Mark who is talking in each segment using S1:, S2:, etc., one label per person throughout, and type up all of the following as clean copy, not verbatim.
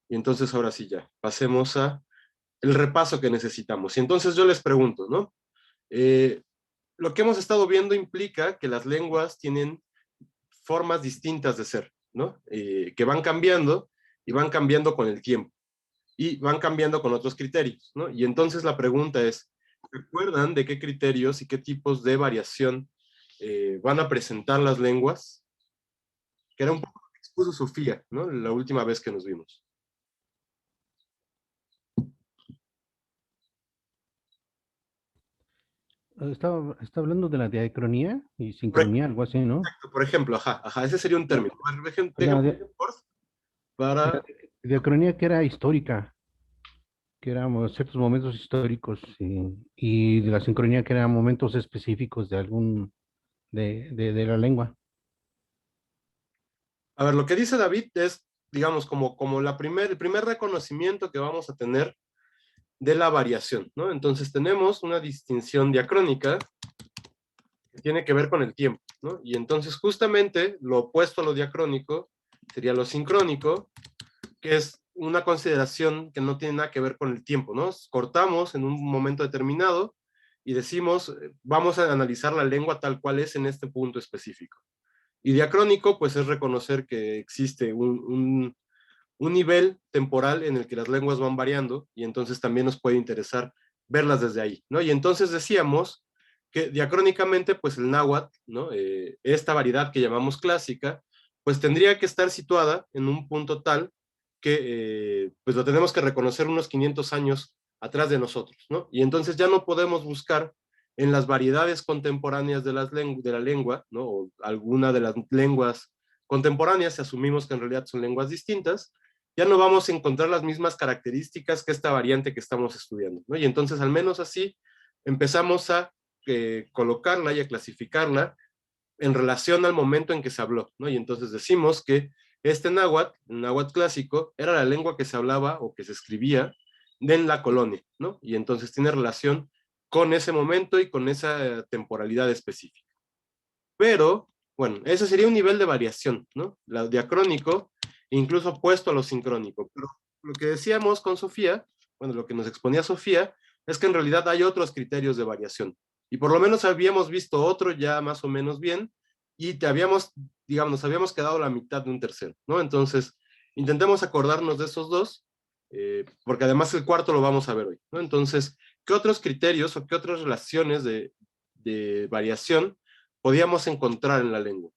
S1: Y entonces ahora sí ya, pasemos a el repaso que necesitamos. Y entonces yo les pregunto, ¿no? Eh, lo que hemos estado viendo implica que las lenguas tienen formas distintas de ser, ¿no? Que van cambiando y van cambiando con el tiempo y van cambiando con otros criterios, ¿no? Y entonces la pregunta es, ¿recuerdan de qué criterios y qué tipos de variación van a presentar las lenguas? Que era un poco lo que expuso Sofía, ¿no? La última vez que nos vimos.
S2: Está hablando de la diacronía y sincronía, algo así, ¿no?
S1: Por ejemplo, ese sería un
S2: La,
S1: término. Déjenme,
S2: la
S1: para...
S2: diacronía que era histórica, que eran ciertos momentos históricos, y de la sincronía que eran momentos específicos de de la lengua.
S1: A ver, lo que dice David es, digamos, como el primer reconocimiento que vamos a tener de la variación, ¿no? Entonces tenemos una distinción diacrónica que tiene que ver con el tiempo, ¿no? Y entonces justamente lo opuesto a lo diacrónico sería lo sincrónico, que es una consideración que no tiene nada que ver con el tiempo, ¿no? Cortamos en un momento determinado y decimos, vamos a analizar la lengua tal cual es en este punto específico. Y diacrónico, pues es reconocer que existe un nivel temporal en el que las lenguas van variando y entonces también nos puede interesar verlas desde ahí, ¿no? Y entonces decíamos que diacrónicamente, pues el náhuatl, ¿no? Esta variedad que llamamos clásica, pues tendría que estar situada en un punto tal que pues lo tenemos que reconocer unos 500 años atrás de nosotros, ¿no? Y entonces ya no podemos buscar en las variedades contemporáneas de la lengua, ¿no? O alguna de las lenguas contemporáneas, si asumimos que en realidad son lenguas distintas, ya no vamos a encontrar las mismas características que esta variante que estamos estudiando, ¿no? Y entonces, al menos así, empezamos a colocarla y a clasificarla en relación al momento en que se habló, ¿no? Y entonces decimos que este náhuatl, el náhuatl clásico, era la lengua que se hablaba o que se escribía en la colonia, ¿no? Y entonces tiene relación con ese momento y con esa temporalidad específica. Pero, bueno, ese sería un nivel de variación, ¿no? La diacrónico, incluso opuesto a lo sincrónico. Pero lo que decíamos con Sofía, bueno, lo que nos exponía Sofía, es que en realidad hay otros criterios de variación. Y por lo menos habíamos visto otro ya más o menos bien, y digamos, nos habíamos quedado la mitad de un tercero, ¿no? Entonces, intentemos acordarnos de esos dos, porque además el cuarto lo vamos a ver hoy, ¿no? Entonces, ¿qué otros criterios o qué otras relaciones de variación podíamos encontrar en la lengua?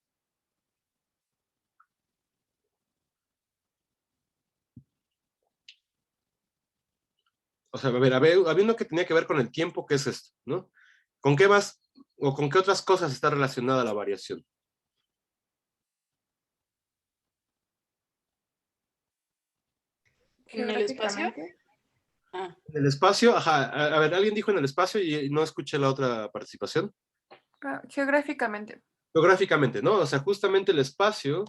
S1: O sea, a ver, había uno que tenía que ver con el tiempo, ¿qué es esto? ¿No? ¿Con qué más o con qué otras cosas está relacionada la variación?
S3: ¿En el espacio?
S4: Geográficamente.
S3: Ah,
S1: En el espacio, ajá, a ver, alguien dijo en el espacio y no escuché la otra participación.
S4: Geográficamente.
S1: Geográficamente, ¿no? O sea, justamente el espacio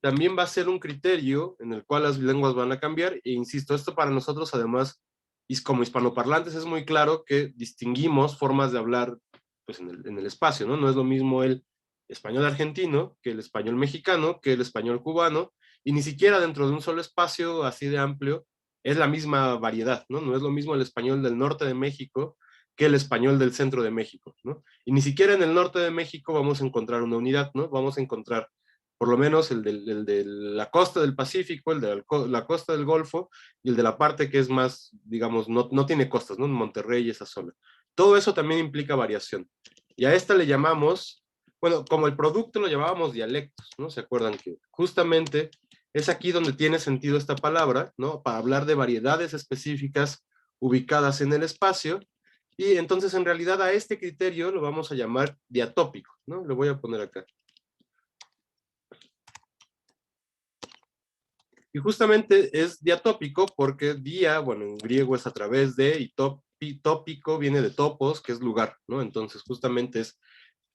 S1: también va a ser un criterio en el cual las lenguas van a cambiar, e insisto, esto para nosotros además, y como hispanoparlantes es muy claro que distinguimos formas de hablar pues, en el espacio, ¿no? No es lo mismo el español argentino que el español mexicano, que el español cubano, y ni siquiera dentro de un solo espacio así de amplio es la misma variedad, ¿no? No es lo mismo el español del norte de México que el español del centro de México, ¿no? Y ni siquiera en el norte de México vamos a encontrar una unidad, ¿no? Vamos a encontrar por lo menos el de la costa del Pacífico, el de la costa del Golfo y el de la parte que es más, digamos, no tiene costas, ¿no? Monterrey y esa zona. Todo eso también implica variación. Y a esta le llamamos, bueno, como el producto lo llamábamos dialectos, ¿no? ¿Se acuerdan que justamente es aquí donde tiene sentido esta palabra, ¿no? Para hablar de variedades específicas ubicadas en el espacio. Y entonces en realidad a este criterio lo vamos a llamar diatópico, ¿no? Lo voy a poner acá. Y justamente es diatópico porque día, bueno, en griego es a través de, y tópico viene de topos, que es lugar, ¿no? Entonces justamente es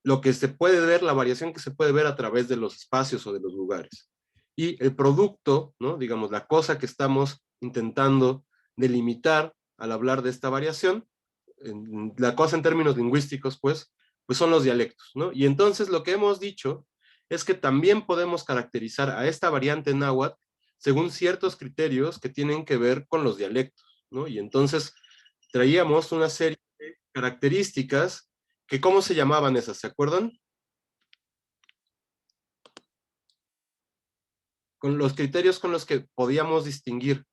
S1: lo que se puede ver, la variación que se puede ver a través de los espacios o de los lugares. Y el producto, ¿no? Digamos, la cosa que estamos intentando delimitar al hablar de esta variación, la cosa en términos lingüísticos, pues son los dialectos, ¿no? Y entonces lo que hemos dicho es que también podemos caracterizar a esta variante náhuatl según ciertos criterios que tienen que ver con los dialectos, ¿no? Y entonces traíamos una serie de características que, ¿cómo se llamaban esas? ¿Se acuerdan? Con los criterios con los que podíamos distinguir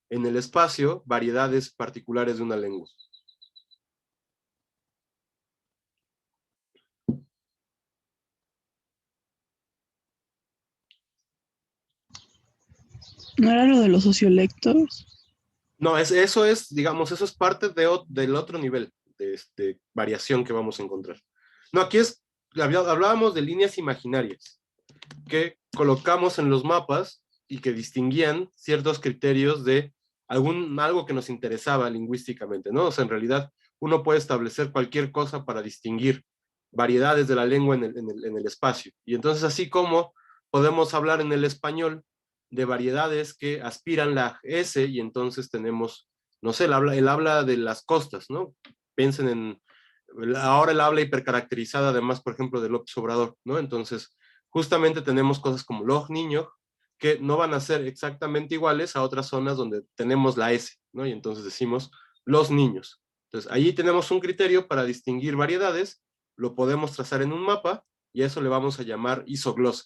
S1: en el espacio variedades particulares de una lengua.
S3: ¿No era lo de los sociolectos?
S1: No, eso es, digamos, eso es parte del otro nivel de variación que vamos a encontrar. No, aquí hablábamos de líneas imaginarias que colocamos en los mapas y que distinguían ciertos criterios de algo que nos interesaba lingüísticamente, ¿no? O sea, en realidad uno puede establecer cualquier cosa para distinguir variedades de la lengua en el espacio. Y entonces, así como podemos hablar en el español de variedades que aspiran la S, y entonces tenemos, no sé, el habla de las costas, ¿no? Piensen en ahora el habla hipercaracterizada, además, por ejemplo, de López Obrador, ¿no? Entonces, justamente tenemos cosas como los niños, que no van a ser exactamente iguales a otras zonas donde tenemos la S, ¿no? Y entonces decimos los niños. Entonces, allí tenemos un criterio para distinguir variedades, lo podemos trazar en un mapa, y a eso le vamos a llamar isoglosa.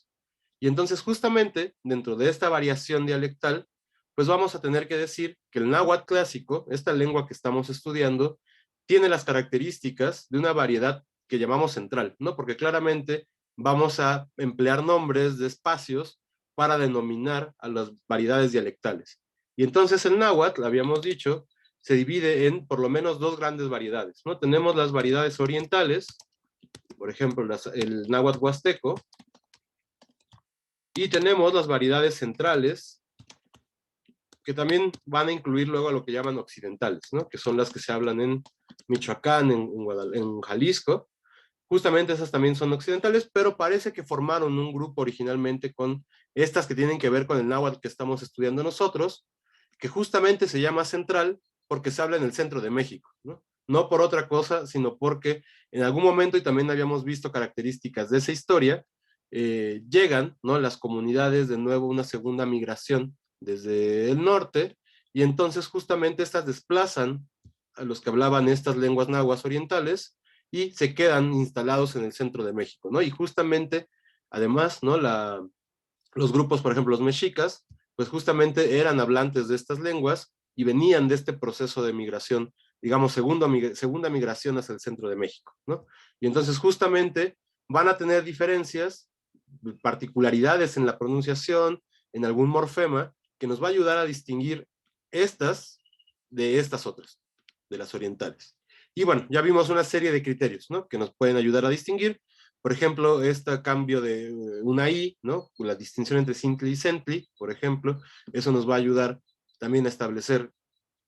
S1: Y entonces, justamente, dentro de esta variación dialectal, pues vamos a tener que decir que el náhuatl clásico, esta lengua que estamos estudiando, tiene las características de una variedad que llamamos central, ¿no? Porque claramente vamos a emplear nombres de espacios para denominar a las variedades dialectales. Y entonces el náhuatl, habíamos dicho, se divide en por lo menos dos grandes variedades, ¿no? Tenemos las variedades orientales, por ejemplo, el náhuatl huasteco, y tenemos las variedades centrales, que también van a incluir luego a lo que llaman occidentales, ¿no? Que son las que se hablan en Michoacán, en Jalisco. Justamente esas también son occidentales, pero parece que formaron un grupo originalmente con estas que tienen que ver con el náhuatl que estamos estudiando nosotros, que justamente se llama central porque se habla en el centro de México, ¿no? No por otra cosa, sino porque en algún momento, y también habíamos visto características de esa historia, llegan, ¿no? Las comunidades de nuevo una segunda migración desde el norte, y entonces justamente estas desplazan a los que hablaban estas lenguas náhuatl orientales y se quedan instalados en el centro de México, ¿no? Y justamente, además, ¿no? Los grupos, por ejemplo, los mexicas, pues justamente eran hablantes de estas lenguas y venían de este proceso de migración, digamos, segunda migración hacia el centro de México, ¿no? Y entonces justamente van a tener diferencias, particularidades en la pronunciación, en algún morfema, que nos va a ayudar a distinguir estas de estas otras, de las orientales. Y bueno, ya vimos una serie de criterios, ¿no? Que nos pueden ayudar a distinguir. Por ejemplo, este cambio de una I, ¿no? La distinción entre Sintli y Sentli, por ejemplo, eso nos va a ayudar también a establecer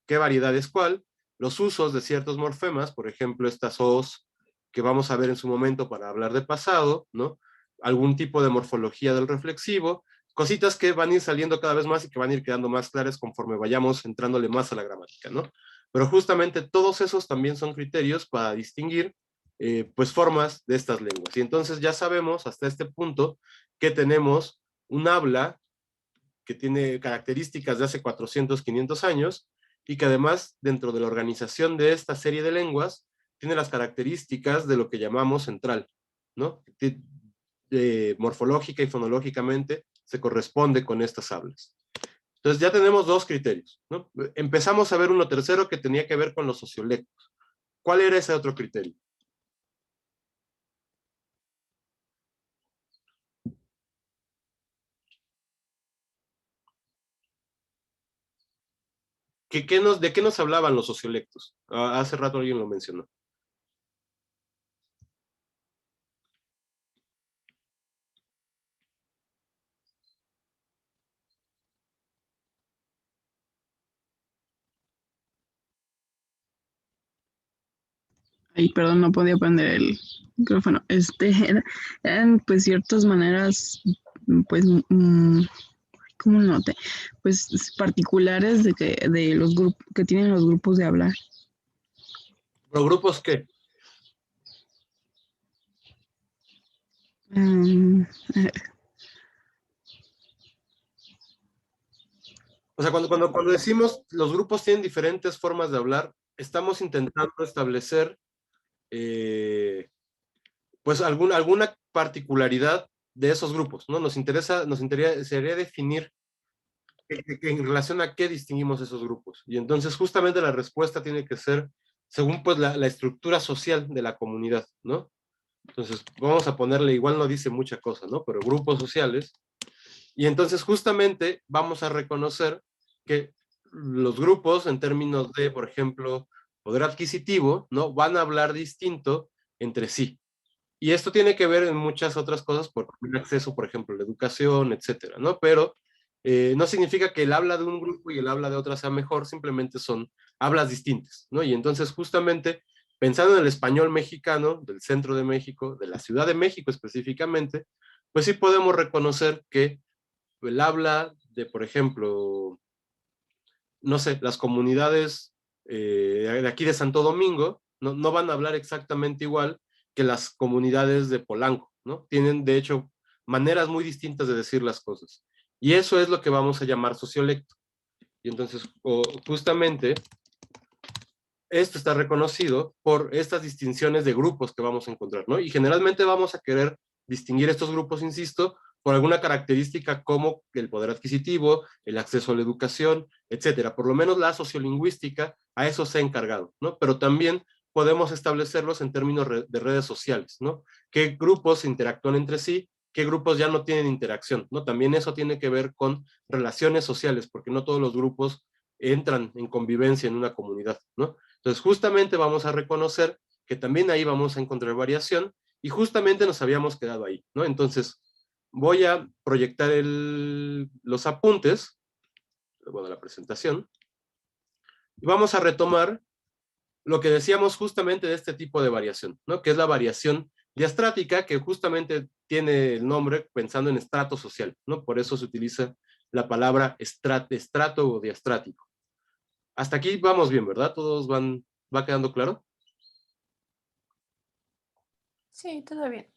S1: qué variedad es cuál, los usos de ciertos morfemas, por ejemplo, estas O's que vamos a ver en su momento para hablar de pasado, ¿no? Algún tipo de morfología del reflexivo, cositas que van a ir saliendo cada vez más y que van a ir quedando más claras conforme vayamos entrándole más a la gramática, ¿no? Pero justamente todos esos también son criterios para distinguir pues formas de estas lenguas. Y entonces ya sabemos hasta este punto que tenemos un habla que tiene características de hace 400, 500 años y que además dentro de la organización de esta serie de lenguas tiene las características de lo que llamamos central, ¿no? Morfológica y fonológicamente se corresponde con estas hablas. Entonces ya tenemos dos criterios, ¿no? Empezamos a ver uno tercero que tenía que ver con los sociolectos. ¿Cuál era ese otro criterio? ¿De qué nos hablaban los sociolectos? Hace rato alguien lo mencionó.
S3: Ay, perdón, no podía prender el micrófono. Eran pues ciertas maneras, pues, ¿cómo noté? Pues particulares de los grupos que tienen los grupos de hablar.
S1: ¿Pero grupos qué?
S3: Mm,
S1: O sea, cuando decimos los grupos tienen diferentes formas de hablar, estamos intentando establecer pues alguna particularidad de esos grupos, ¿no? Nos interesaría definir en relación a qué distinguimos esos grupos. Y entonces justamente la respuesta tiene que ser según pues la estructura social de la comunidad, ¿no? Entonces vamos a ponerle, igual no dice mucha cosa, ¿no? Pero grupos sociales. Y entonces justamente vamos a reconocer que los grupos en términos de, por ejemplo, poder adquisitivo, ¿no? Van a hablar distinto entre sí. Y esto tiene que ver en muchas otras cosas, por el acceso, por ejemplo, a la educación, etcétera, ¿no? Pero no significa que el habla de un grupo y el habla de otra sea mejor, simplemente son hablas distintas, ¿no? Y entonces, justamente, pensando en el español mexicano, del centro de México, de la Ciudad de México específicamente, pues sí podemos reconocer que el habla de, por ejemplo, no sé, las comunidades de aquí de Santo Domingo, no van a hablar exactamente igual que las comunidades de Polanco, ¿no? Tienen, de hecho, maneras muy distintas de decir las cosas. Y eso es lo que vamos a llamar sociolecto. Y entonces, justamente, esto está reconocido por estas distinciones de grupos que vamos a encontrar, ¿no? Y generalmente vamos a querer distinguir estos grupos, insisto, por alguna característica como el poder adquisitivo, el acceso a la educación, etcétera. Por lo menos la sociolingüística a eso se ha encargado, ¿no? Pero también podemos establecerlos en términos de redes sociales, ¿no? ¿Qué grupos interactúan entre sí? ¿Qué grupos ya no tienen interacción? ¿No? También eso tiene que ver con relaciones sociales, porque no todos los grupos entran en convivencia en una comunidad, ¿no? Entonces, justamente vamos a reconocer que también ahí vamos a encontrar variación y justamente nos habíamos quedado ahí, ¿no? Entonces, voy a proyectar los apuntes, bueno, la presentación, y vamos a retomar lo que decíamos justamente de este tipo de variación, ¿no? Que es la variación diastrática, que justamente tiene el nombre pensando en estrato social, ¿no? Por eso se utiliza la palabra estrato o diastrático. Hasta aquí vamos bien, ¿verdad? ¿Va quedando claro?
S4: Sí, todo bien.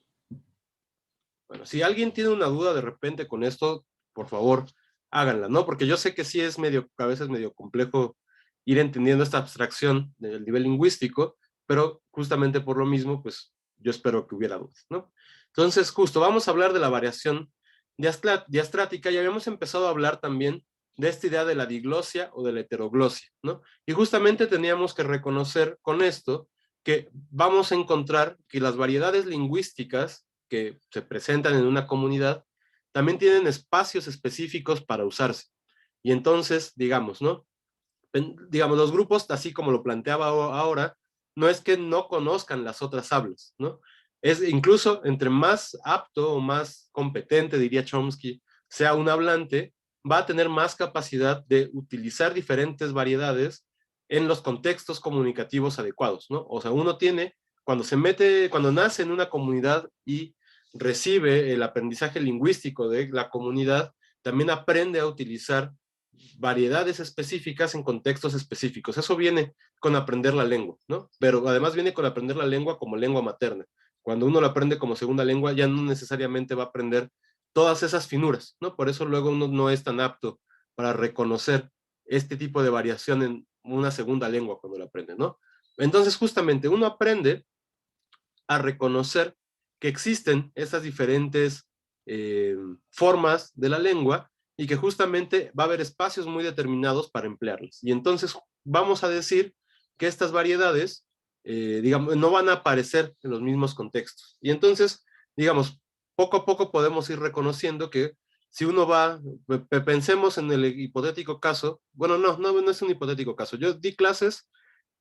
S1: Bueno, si alguien tiene una duda de repente con esto, por favor, háganla, ¿no? Porque yo sé que sí es a veces medio complejo ir entendiendo esta abstracción del nivel lingüístico, pero justamente por lo mismo, pues yo espero que hubiera dudas, ¿no? Entonces, justo, vamos a hablar de la variación diastrática y habíamos empezado a hablar también de esta idea de la diglosia o de la heteroglosia, ¿no? Y justamente teníamos que reconocer con esto que vamos a encontrar que las variedades lingüísticas que se presentan en una comunidad también tienen espacios específicos para usarse. Y entonces, digamos, ¿no? Digamos, los grupos, así como lo planteaba ahora, no es que no conozcan las otras hablas, ¿no? Es incluso entre más apto o más competente, diría Chomsky, sea un hablante, va a tener más capacidad de utilizar diferentes variedades en los contextos comunicativos adecuados, ¿no? O sea, uno tiene, cuando nace en una comunidad y recibe el aprendizaje lingüístico de la comunidad, también aprende a utilizar variedades específicas en contextos específicos. Eso viene con aprender la lengua, ¿no? Pero además viene con aprender la lengua como lengua materna. Cuando uno la aprende como segunda lengua, ya no necesariamente va a aprender todas esas finuras, ¿no? Por eso luego uno no es tan apto para reconocer este tipo de variación en una segunda lengua cuando la aprende, ¿no? Entonces, justamente, uno aprende a reconocer que existen esas diferentes formas de la lengua y que justamente va a haber espacios muy determinados para emplearlas. Y entonces vamos a decir que estas variedades, digamos, no van a aparecer en los mismos contextos. Y entonces, digamos, poco a poco podemos ir reconociendo que si uno pensemos en el hipotético caso, bueno, no es un hipotético caso. Yo di clases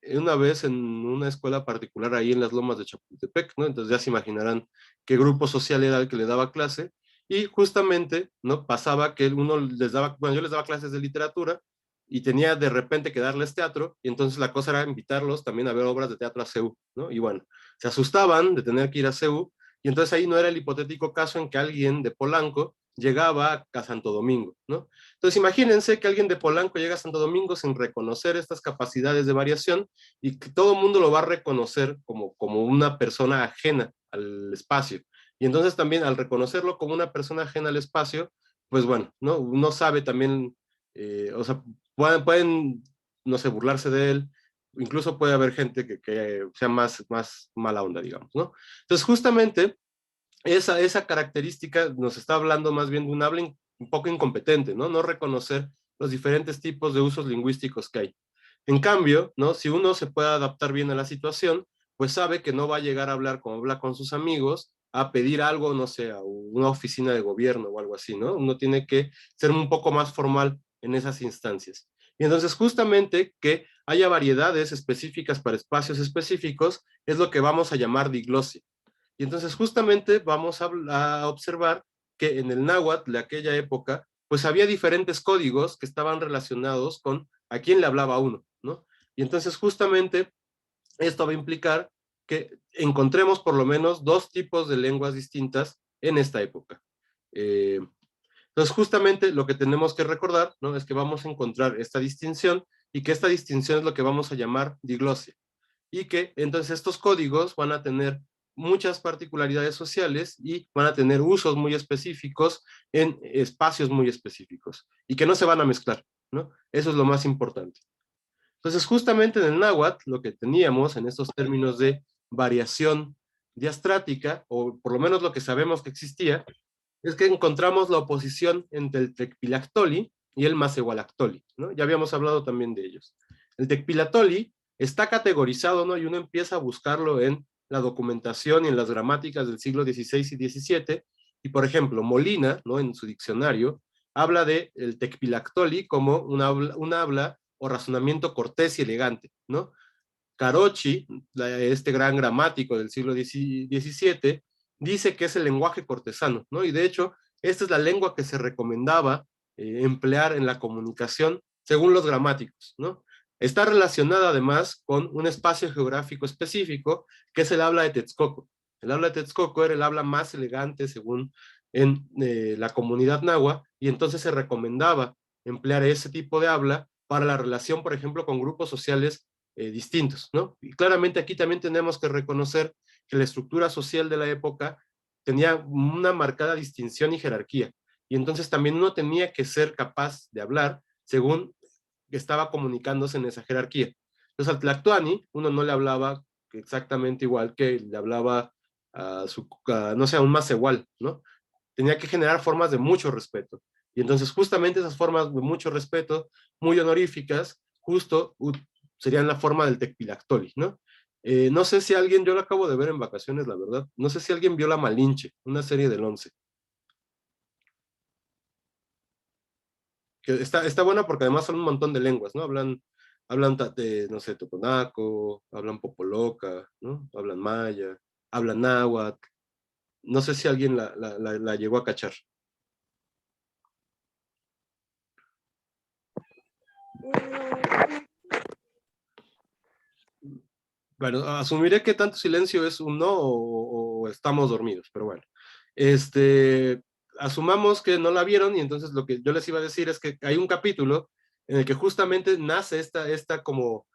S1: una vez en una escuela particular ahí en las lomas de Chapultepec, ¿no? Entonces ya se imaginarán qué grupo social era el que le daba clase, y justamente, ¿no? Pasaba que yo les daba clases de literatura, y tenía de repente que darles teatro, y entonces la cosa era invitarlos también a ver obras de teatro a CEU, ¿no? Y bueno, se asustaban de tener que ir a CEU, y entonces ahí no era el hipotético caso en que alguien de Polanco llegaba a Santo Domingo, ¿no? Entonces imagínense que alguien de Polanco llega a Santo Domingo sin reconocer estas capacidades de variación, y que todo el mundo lo va a reconocer como una persona ajena al espacio. Y entonces también al reconocerlo como una persona ajena al espacio, pues bueno, ¿no? Uno sabe también O sea, pueden, no sé, burlarse de él, incluso puede haber gente que sea más mala onda, digamos, ¿no? Entonces, justamente, esa característica nos está hablando más bien de un habla un poco incompetente, ¿no? No reconocer los diferentes tipos de usos lingüísticos que hay. En cambio, ¿no? Si uno se puede adaptar bien a la situación, pues sabe que no va a llegar a hablar como habla con sus amigos, a pedir algo, no sé, a una oficina de gobierno o algo así, ¿no? Uno tiene que ser un poco más formal en esas instancias. Y entonces justamente que haya variedades específicas para espacios específicos es lo que vamos a llamar diglosia. Y entonces justamente vamos a observar que en el náhuatl de aquella época, pues había diferentes códigos que estaban relacionados con a quién le hablaba uno, ¿no? Y entonces justamente esto va a implicar que encontremos por lo menos dos tipos de lenguas distintas en esta época. Entonces justamente lo que tenemos que recordar, ¿no? Es que vamos a encontrar esta distinción y que esta distinción es lo que vamos a llamar diglosia. Y que entonces estos códigos van a tener muchas particularidades sociales y van a tener usos muy específicos en espacios muy específicos y que no se van a mezclar, ¿no? Eso es lo más importante. Entonces, justamente en el náhuatl, lo que teníamos en estos términos de variación diastrática, o por lo menos lo que sabemos que existía, es que encontramos la oposición entre el tecpilactoli y el masehualactoli, ¿no? Ya habíamos hablado también de ellos. El tecpilatoli está categorizado, ¿no? Y uno empieza a buscarlo en la documentación y en las gramáticas del siglo XVI y XVII, y por ejemplo, Molina, ¿no? En su diccionario, habla de el tecpilactoli como un habla o razonamiento cortés y elegante, ¿no? Carochi, este gran gramático del siglo XVII, dice que es el lenguaje cortesano, ¿no? Y de hecho, esta es la lengua que se recomendaba emplear en la comunicación según los gramáticos, ¿no? Está relacionada además con un espacio geográfico específico, que es el habla de Texcoco. El habla de Texcoco era el habla más elegante según en la comunidad nahua, y entonces se recomendaba emplear ese tipo de habla para la relación, por ejemplo, con grupos sociales distintos, ¿no? Y claramente aquí también tenemos que reconocer que la estructura social de la época tenía una marcada distinción y jerarquía, y entonces también uno tenía que ser capaz de hablar según estaba comunicándose en esa jerarquía. Entonces al Tlactuani uno no le hablaba exactamente igual que le hablaba no sé, a un Macehual, ¿no? Tenía que generar formas de mucho respeto. Y entonces justamente esas formas de mucho respeto, muy honoríficas, justo serían la forma del tecpilactoli, ¿no? No sé si alguien, yo lo acabo de ver en vacaciones, la verdad, no sé si alguien vio La Malinche, una serie del 11. Que está buena porque además son un montón de lenguas, ¿no? Hablan no sé, totonaco, hablan popoloca, ¿no? Hablan maya, hablan náhuatl. No sé si alguien la llegó a cachar. Bueno, asumiré que tanto silencio es un no o estamos dormidos, pero bueno. Asumamos que no la vieron y entonces lo que yo les iba a decir es que hay un capítulo en el que justamente nace esta como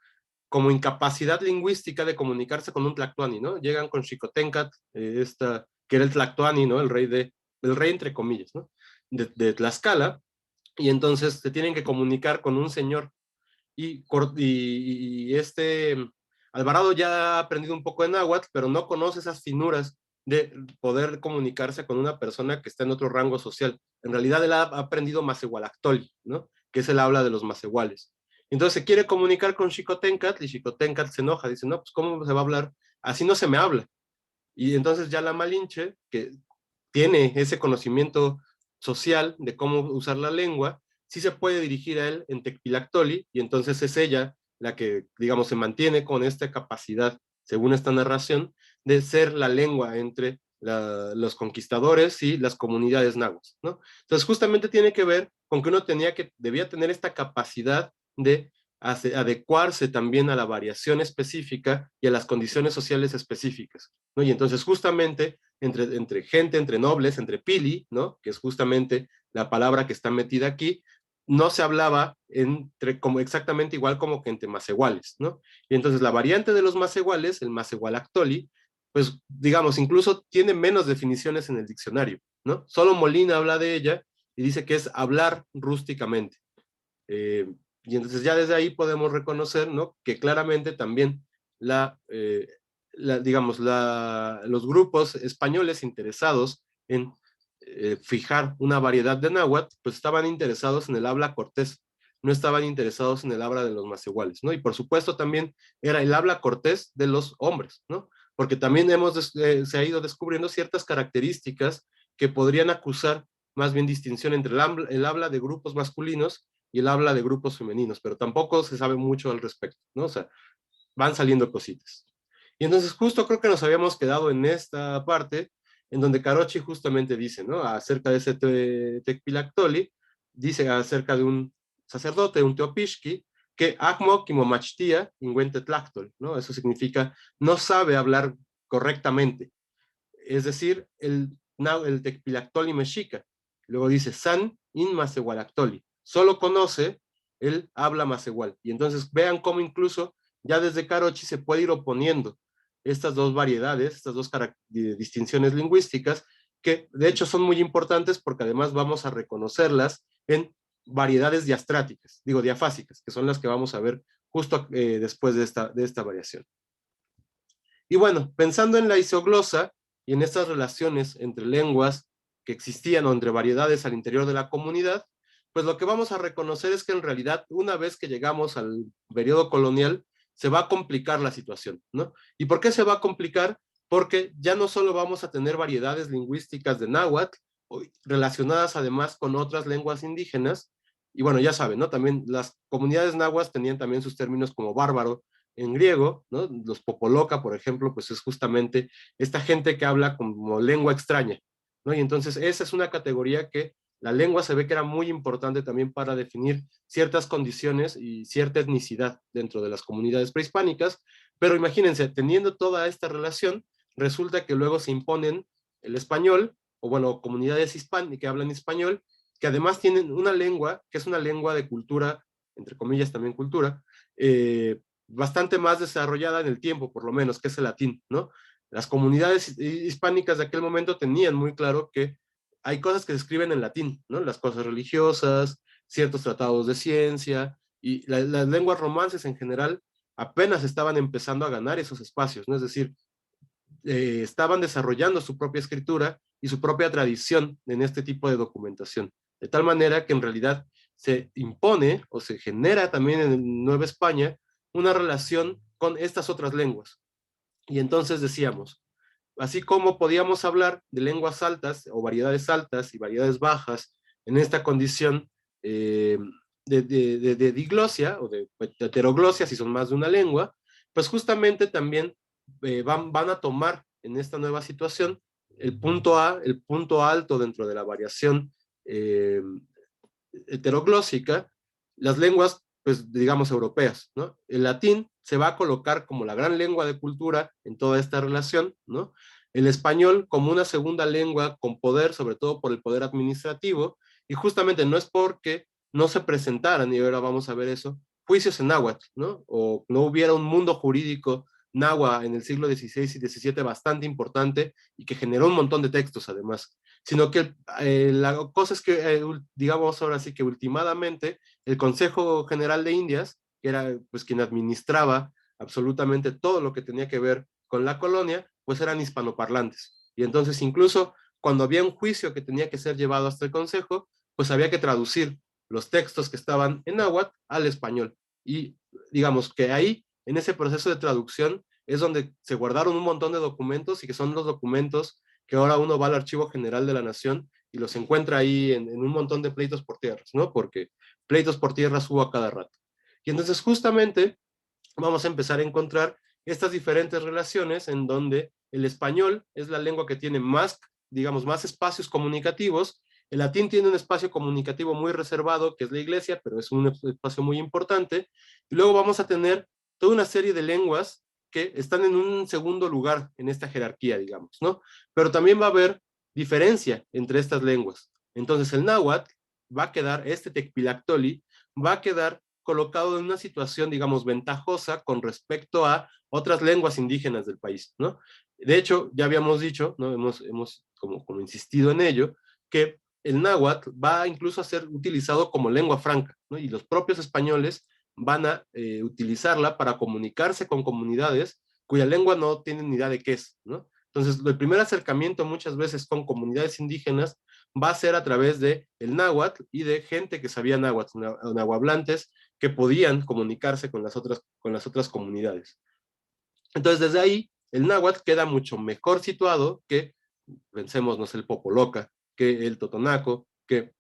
S1: incapacidad lingüística de comunicarse con un tlactuani, ¿no? Llegan con Xicoténcatl, que era el tlactuani, ¿no? El rey entre comillas, ¿no? De Tlaxcala, y entonces se tienen que comunicar con un señor y Alvarado ya ha aprendido un poco de náhuatl, pero no conoce esas finuras de poder comunicarse con una persona que está en otro rango social. En realidad él ha aprendido macehualactoli, ¿no? Que es el habla de los macehuales. Entonces se quiere comunicar con Xicoténcatl y Xicoténcatl se enoja, dice, no, pues ¿cómo se va a hablar? Así no se me habla. Y entonces ya la Malinche, que tiene ese conocimiento social de cómo usar la lengua, sí se puede dirigir a él en Tecpilactoli, y entonces es ella la que, digamos, se mantiene con esta capacidad, según esta narración, de ser la lengua entre los conquistadores y las comunidades nahuas, ¿no? Entonces justamente tiene que ver con que uno debía tener esta capacidad de adecuarse también a la variación específica y a las condiciones sociales específicas, ¿no? Y entonces justamente entre gente, entre nobles, entre pili, ¿no? Que es justamente la palabra que está metida aquí, no se hablaba como exactamente igual como que entre macehuales, ¿no? Y entonces la variante de los macehuales, el macehualactoli, pues digamos, incluso tiene menos definiciones en el diccionario, ¿no? Solo Molina habla de ella y dice que es hablar rústicamente. Y entonces ya desde ahí podemos reconocer, ¿no?, que claramente también los grupos españoles interesados en fijar una variedad de náhuatl, pues estaban interesados en el habla cortés, no estaban interesados en el habla de los macehuales, ¿no? Y por supuesto también era el habla cortés de los hombres, ¿no? Porque también se ha ido descubriendo ciertas características que podrían acusar más bien distinción entre el habla de grupos masculinos y el habla de grupos femeninos, pero tampoco se sabe mucho al respecto, ¿no? O sea, van saliendo cositas. Y entonces justo creo que nos habíamos quedado en esta parte, en donde Carochi justamente dice, ¿no?, acerca de ese Tecpilactoli, dice acerca de un sacerdote, un teopishki, que Acmo Kimomachtia Ingüente Tlactol, ¿no? Eso significa no sabe hablar correctamente. Es decir, el Tecpilactoli mexica. Luego dice San in Macehualactoli. Solo conoce el habla macehual. Y entonces vean cómo incluso ya desde Carochi se puede ir oponiendo estas dos variedades, estas dos distinciones lingüísticas, que de hecho son muy importantes porque además vamos a reconocerlas en variedades diafásicas, que son las que vamos a ver justo después de esta variación. Y bueno, pensando en la isoglosa y en estas relaciones entre lenguas que existían o entre variedades al interior de la comunidad, pues lo que vamos a reconocer es que en realidad una vez que llegamos al periodo colonial se va a complicar la situación, ¿no? ¿Y por qué se va a complicar? Porque ya no solo vamos a tener variedades lingüísticas de náhuatl relacionadas además con otras lenguas indígenas, y bueno, ya saben, ¿no? También las comunidades náhuatl tenían también sus términos como bárbaro en griego, ¿no? Los popoloca, por ejemplo, pues es justamente esta gente que habla como lengua extraña, ¿no? Y entonces esa es una categoría que la lengua se ve que era muy importante también para definir ciertas condiciones y cierta etnicidad dentro de las comunidades prehispánicas, pero imagínense, teniendo toda esta relación, resulta que luego se imponen el español, o bueno, comunidades hispánicas que hablan español, que además tienen una lengua, que es una lengua de cultura, entre comillas también cultura, bastante más desarrollada en el tiempo, por lo menos, que es el latín, ¿no? Las comunidades hispánicas de aquel momento tenían muy claro que hay cosas que se escriben en latín, ¿no? Las cosas religiosas, ciertos tratados de ciencia, y las lenguas romances en general apenas estaban empezando a ganar esos espacios, ¿no? Es decir, estaban desarrollando su propia escritura y su propia tradición en este tipo de documentación, de tal manera que en realidad se impone o se genera también en Nueva España una relación con estas otras lenguas. Y entonces decíamos, así como podíamos hablar de lenguas altas o variedades altas y variedades bajas en esta condición de diglosia o de heteroglosia, si son más de una lengua, pues justamente también van a tomar en esta nueva situación el punto A, el punto alto dentro de la variación heteroglósica, las lenguas, pues digamos, europeas, ¿no? El latín se va a colocar como la gran lengua de cultura en toda esta relación, ¿no? El español como una segunda lengua con poder, sobre todo por el poder administrativo, y justamente no es porque no se presentaran, y ahora vamos a ver eso, juicios en náhuatl, ¿no? O no hubiera un mundo jurídico náhuatl en el siglo XVI y XVII bastante importante y que generó un montón de textos además, sino que la cosa es que, digamos ahora sí que últimamente, el Consejo General de Indias, que era pues quien administraba absolutamente todo lo que tenía que ver con la colonia, pues eran hispanoparlantes. Y entonces incluso cuando había un juicio que tenía que ser llevado hasta el Consejo, pues había que traducir los textos que estaban en náhuatl al español. Y digamos que ahí, en ese proceso de traducción, es donde se guardaron un montón de documentos y que son los documentos que ahora uno va al Archivo General de la Nación y los encuentra ahí en un montón de pleitos por tierras, ¿no? Porque pleitos por tierras hubo a cada rato. Y entonces justamente vamos a empezar a encontrar estas diferentes relaciones en donde el español es la lengua que tiene más, digamos, más espacios comunicativos. El latín tiene un espacio comunicativo muy reservado, que es la iglesia, pero es un espacio muy importante. Y luego vamos a tener toda una serie de lenguas que están en un segundo lugar en esta jerarquía, digamos, ¿no? Pero también va a haber diferencia entre estas lenguas. Entonces el náhuatl va a quedar, este tecpilactoli, va a quedar colocado en una situación, digamos, ventajosa con respecto a otras lenguas indígenas del país, ¿no? De hecho, ya habíamos dicho, ¿no? Hemos como insistido en ello, que el náhuatl va incluso a ser utilizado como lengua franca, ¿no? Y los propios españoles van a utilizarla para comunicarse con comunidades cuya lengua no tienen ni idea de qué es, ¿no? Entonces, el primer acercamiento muchas veces con comunidades indígenas va a ser a través de el náhuatl y de gente que sabía náhuatl, nahuablantes, que podían comunicarse con las otras comunidades. Entonces, desde ahí, el náhuatl queda mucho mejor situado que, pensemos, no sé, el popoloca, que el totonaco, que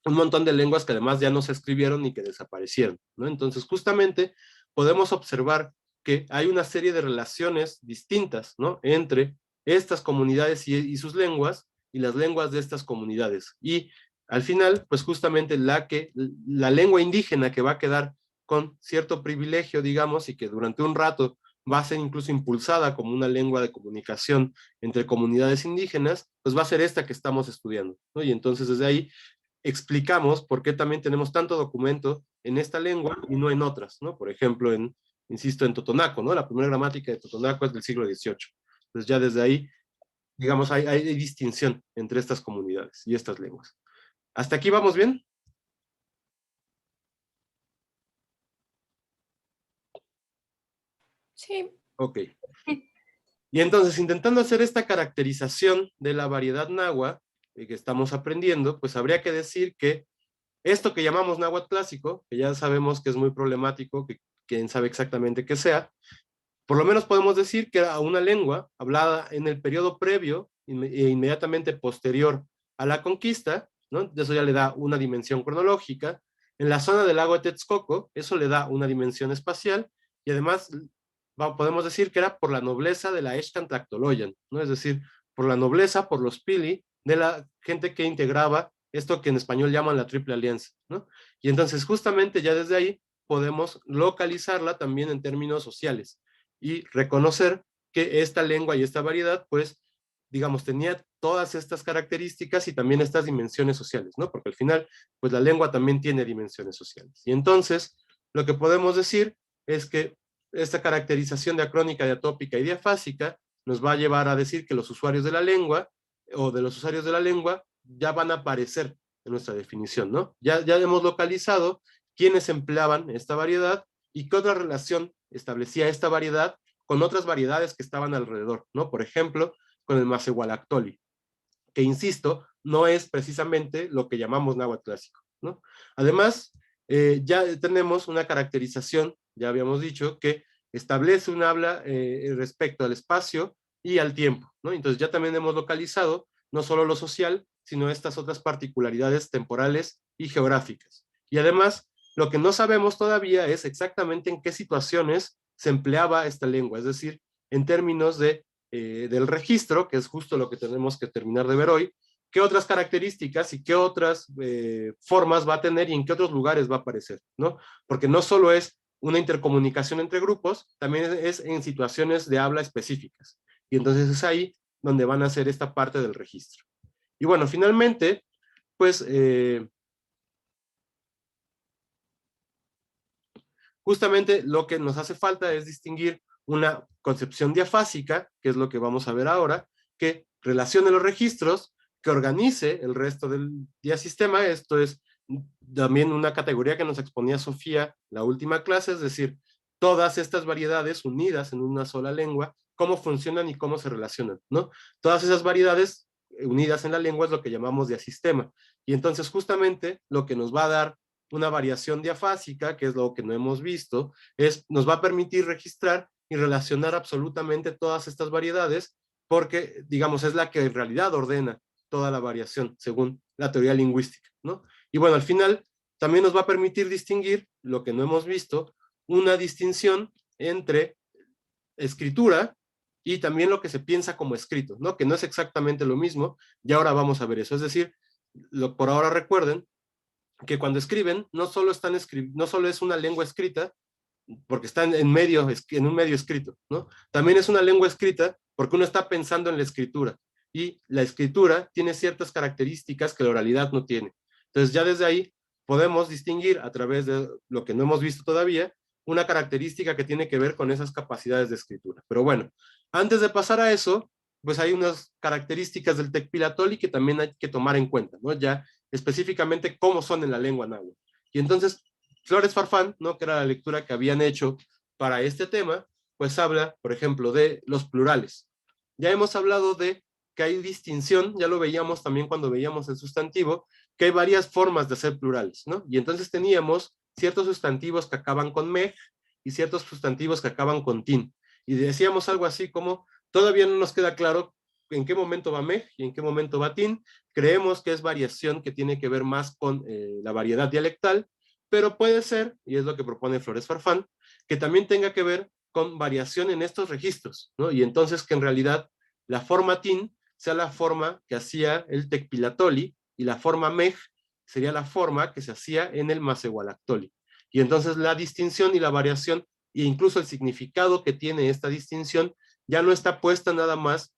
S1: un montón de lenguas que además ya no se escribieron y que desaparecieron, ¿no? Entonces, justamente, podemos observar que hay una serie de relaciones distintas, ¿no? Entre estas comunidades y sus lenguas, y las lenguas de estas comunidades. Y al final, pues justamente la lengua indígena que va a quedar con cierto privilegio, digamos, y que durante un rato va a ser incluso impulsada como una lengua de comunicación entre comunidades indígenas, pues va a ser esta que estamos estudiando, ¿no? Y entonces desde ahí explicamos por qué también tenemos tanto documento en esta lengua y no en otras, ¿no? Por ejemplo, insisto, en totonaco, ¿no? La primera gramática de totonaco es del siglo XVIII. Entonces ya desde ahí, digamos, hay distinción entre estas comunidades y estas lenguas. ¿Hasta aquí vamos bien?
S4: Sí.
S1: Ok. Y entonces, intentando hacer esta caracterización de la variedad náhuatl que estamos aprendiendo, pues habría que decir que esto que llamamos náhuatl clásico, que ya sabemos que es muy problemático, que quién sabe exactamente qué sea, por lo menos podemos decir que era una lengua hablada en el periodo previo e inmediatamente posterior a la conquista, ¿no? Eso ya le da una dimensión cronológica. En la zona del lago de Texcoco, eso le da una dimensión espacial, y además podemos decir que era por la nobleza de la Xcantlactoloyan, ¿no? Es decir, por la nobleza, por los pili, de la gente que integraba esto que en español llaman la Triple Alianza, ¿no? Y entonces justamente ya desde ahí podemos localizarla también en términos sociales y reconocer que esta lengua y esta variedad, pues, digamos, tenía todas estas características y también estas dimensiones sociales, ¿no? Porque al final, pues la lengua también tiene dimensiones sociales. Y entonces, lo que podemos decir es que esta caracterización diacrónica, diatópica y diafásica nos va a llevar a decir que los usuarios de la lengua o de los usuarios de la lengua ya van a aparecer en nuestra definición, ¿no? Ya hemos localizado quiénes empleaban esta variedad y qué otra relación establecía esta variedad con otras variedades que estaban alrededor, ¿no? Por ejemplo, con el Macehualactoli, que insisto, no es precisamente lo que llamamos náhuatl clásico, ¿no? Además, ya tenemos una caracterización, ya habíamos dicho, que establece un habla respecto al espacio y al tiempo, ¿no? Entonces ya también hemos localizado no solo lo social, sino estas otras particularidades temporales y geográficas. Y además, lo que no sabemos todavía es exactamente en qué situaciones se empleaba esta lengua, es decir, en términos del registro, que es justo lo que tenemos que terminar de ver hoy, qué otras características y qué otras formas va a tener y en qué otros lugares va a aparecer, ¿no? Porque no solo es una intercomunicación entre grupos, también es en situaciones de habla específicas. Y entonces es ahí donde van a hacer esta parte del registro. Y bueno, finalmente, pues justamente lo que nos hace falta es distinguir una concepción diafásica, que es lo que vamos a ver ahora, que relacione los registros, que organice el resto del diasistema. Esto es también una categoría que nos exponía Sofía la última clase, es decir, todas estas variedades unidas en una sola lengua, cómo funcionan y cómo se relacionan, ¿no? Todas esas variedades unidas en la lengua es lo que llamamos diasistema. Y entonces justamente lo que nos va a dar una variación diafásica, que es lo que no hemos visto, nos va a permitir registrar y relacionar absolutamente todas estas variedades, porque, digamos, es la que en realidad ordena toda la variación, según la teoría lingüística, ¿no? Y bueno, al final, también nos va a permitir distinguir, lo que no hemos visto, una distinción entre escritura y también lo que se piensa como escrito, ¿no? Que no es exactamente lo mismo, y ahora vamos a ver eso. Es decir, por ahora recuerden que cuando escriben, no solo es una lengua escrita, porque está en un medio escrito, ¿no? También es una lengua escrita porque uno está pensando en la escritura, y la escritura tiene ciertas características que la oralidad no tiene. Entonces ya desde ahí podemos distinguir, a través de lo que no hemos visto todavía, una característica que tiene que ver con esas capacidades de escritura. Pero bueno, antes de pasar a eso, pues hay unas características del Tecpilatoli que también hay que tomar en cuenta, ¿no? Ya específicamente cómo son en la lengua náhuatl. Y entonces, Flores Farfán, ¿no? Que era la lectura que habían hecho para este tema, pues habla, por ejemplo, de los plurales. Ya hemos hablado de que hay distinción, ya lo veíamos también cuando veíamos el sustantivo, que hay varias formas de hacer plurales, ¿no? Y entonces teníamos ciertos sustantivos que acaban con meg y ciertos sustantivos que acaban con tin. Y decíamos algo así como, todavía no nos queda claro en qué momento va meg y en qué momento va tin. Creemos que es variación que tiene que ver más con la variedad dialectal, pero puede ser, y es lo que propone Flores Farfán, que también tenga que ver con variación en estos registros, ¿no? Y entonces que en realidad la forma tin sea la forma que hacía el Tecpilatoli y la forma meg sería la forma que se hacía en el Masehualactoli. Y entonces la distinción y la variación e incluso el significado que tiene esta distinción ya no está puesta nada más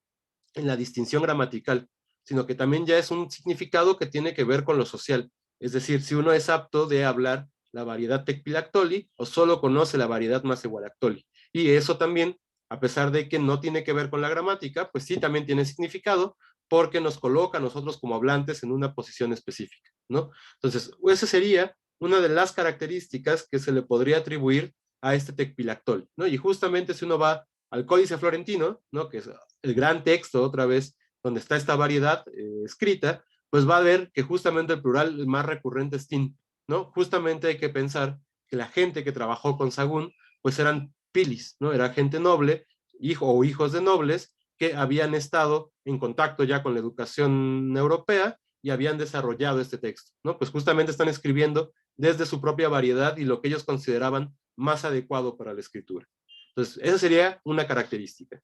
S1: en la distinción gramatical, sino que también ya es un significado que tiene que ver con lo social. Es decir, si uno es apto de hablar la variedad Tecpilactoli o solo conoce la variedad Masehualactoli. Y eso también, a pesar de que no tiene que ver con la gramática, pues sí también tiene significado porque nos coloca a nosotros como hablantes en una posición específica, ¿no? Entonces, esa sería una de las características que se le podría atribuir a este Tecpilactoli, ¿no? Y justamente si uno va al Códice Florentino, ¿no? Que es el gran texto, otra vez, donde está esta variedad escrita, pues va a ver que justamente el plural más recurrente es tin, ¿no? Justamente hay que pensar que la gente que trabajó con Sagún, pues eran pilis, ¿no? Era gente noble, hijo o hijos de nobles, que habían estado en contacto ya con la educación europea y habían desarrollado este texto, ¿no? Pues justamente están escribiendo desde su propia variedad y lo que ellos consideraban más adecuado para la escritura. Entonces, esa sería una característica.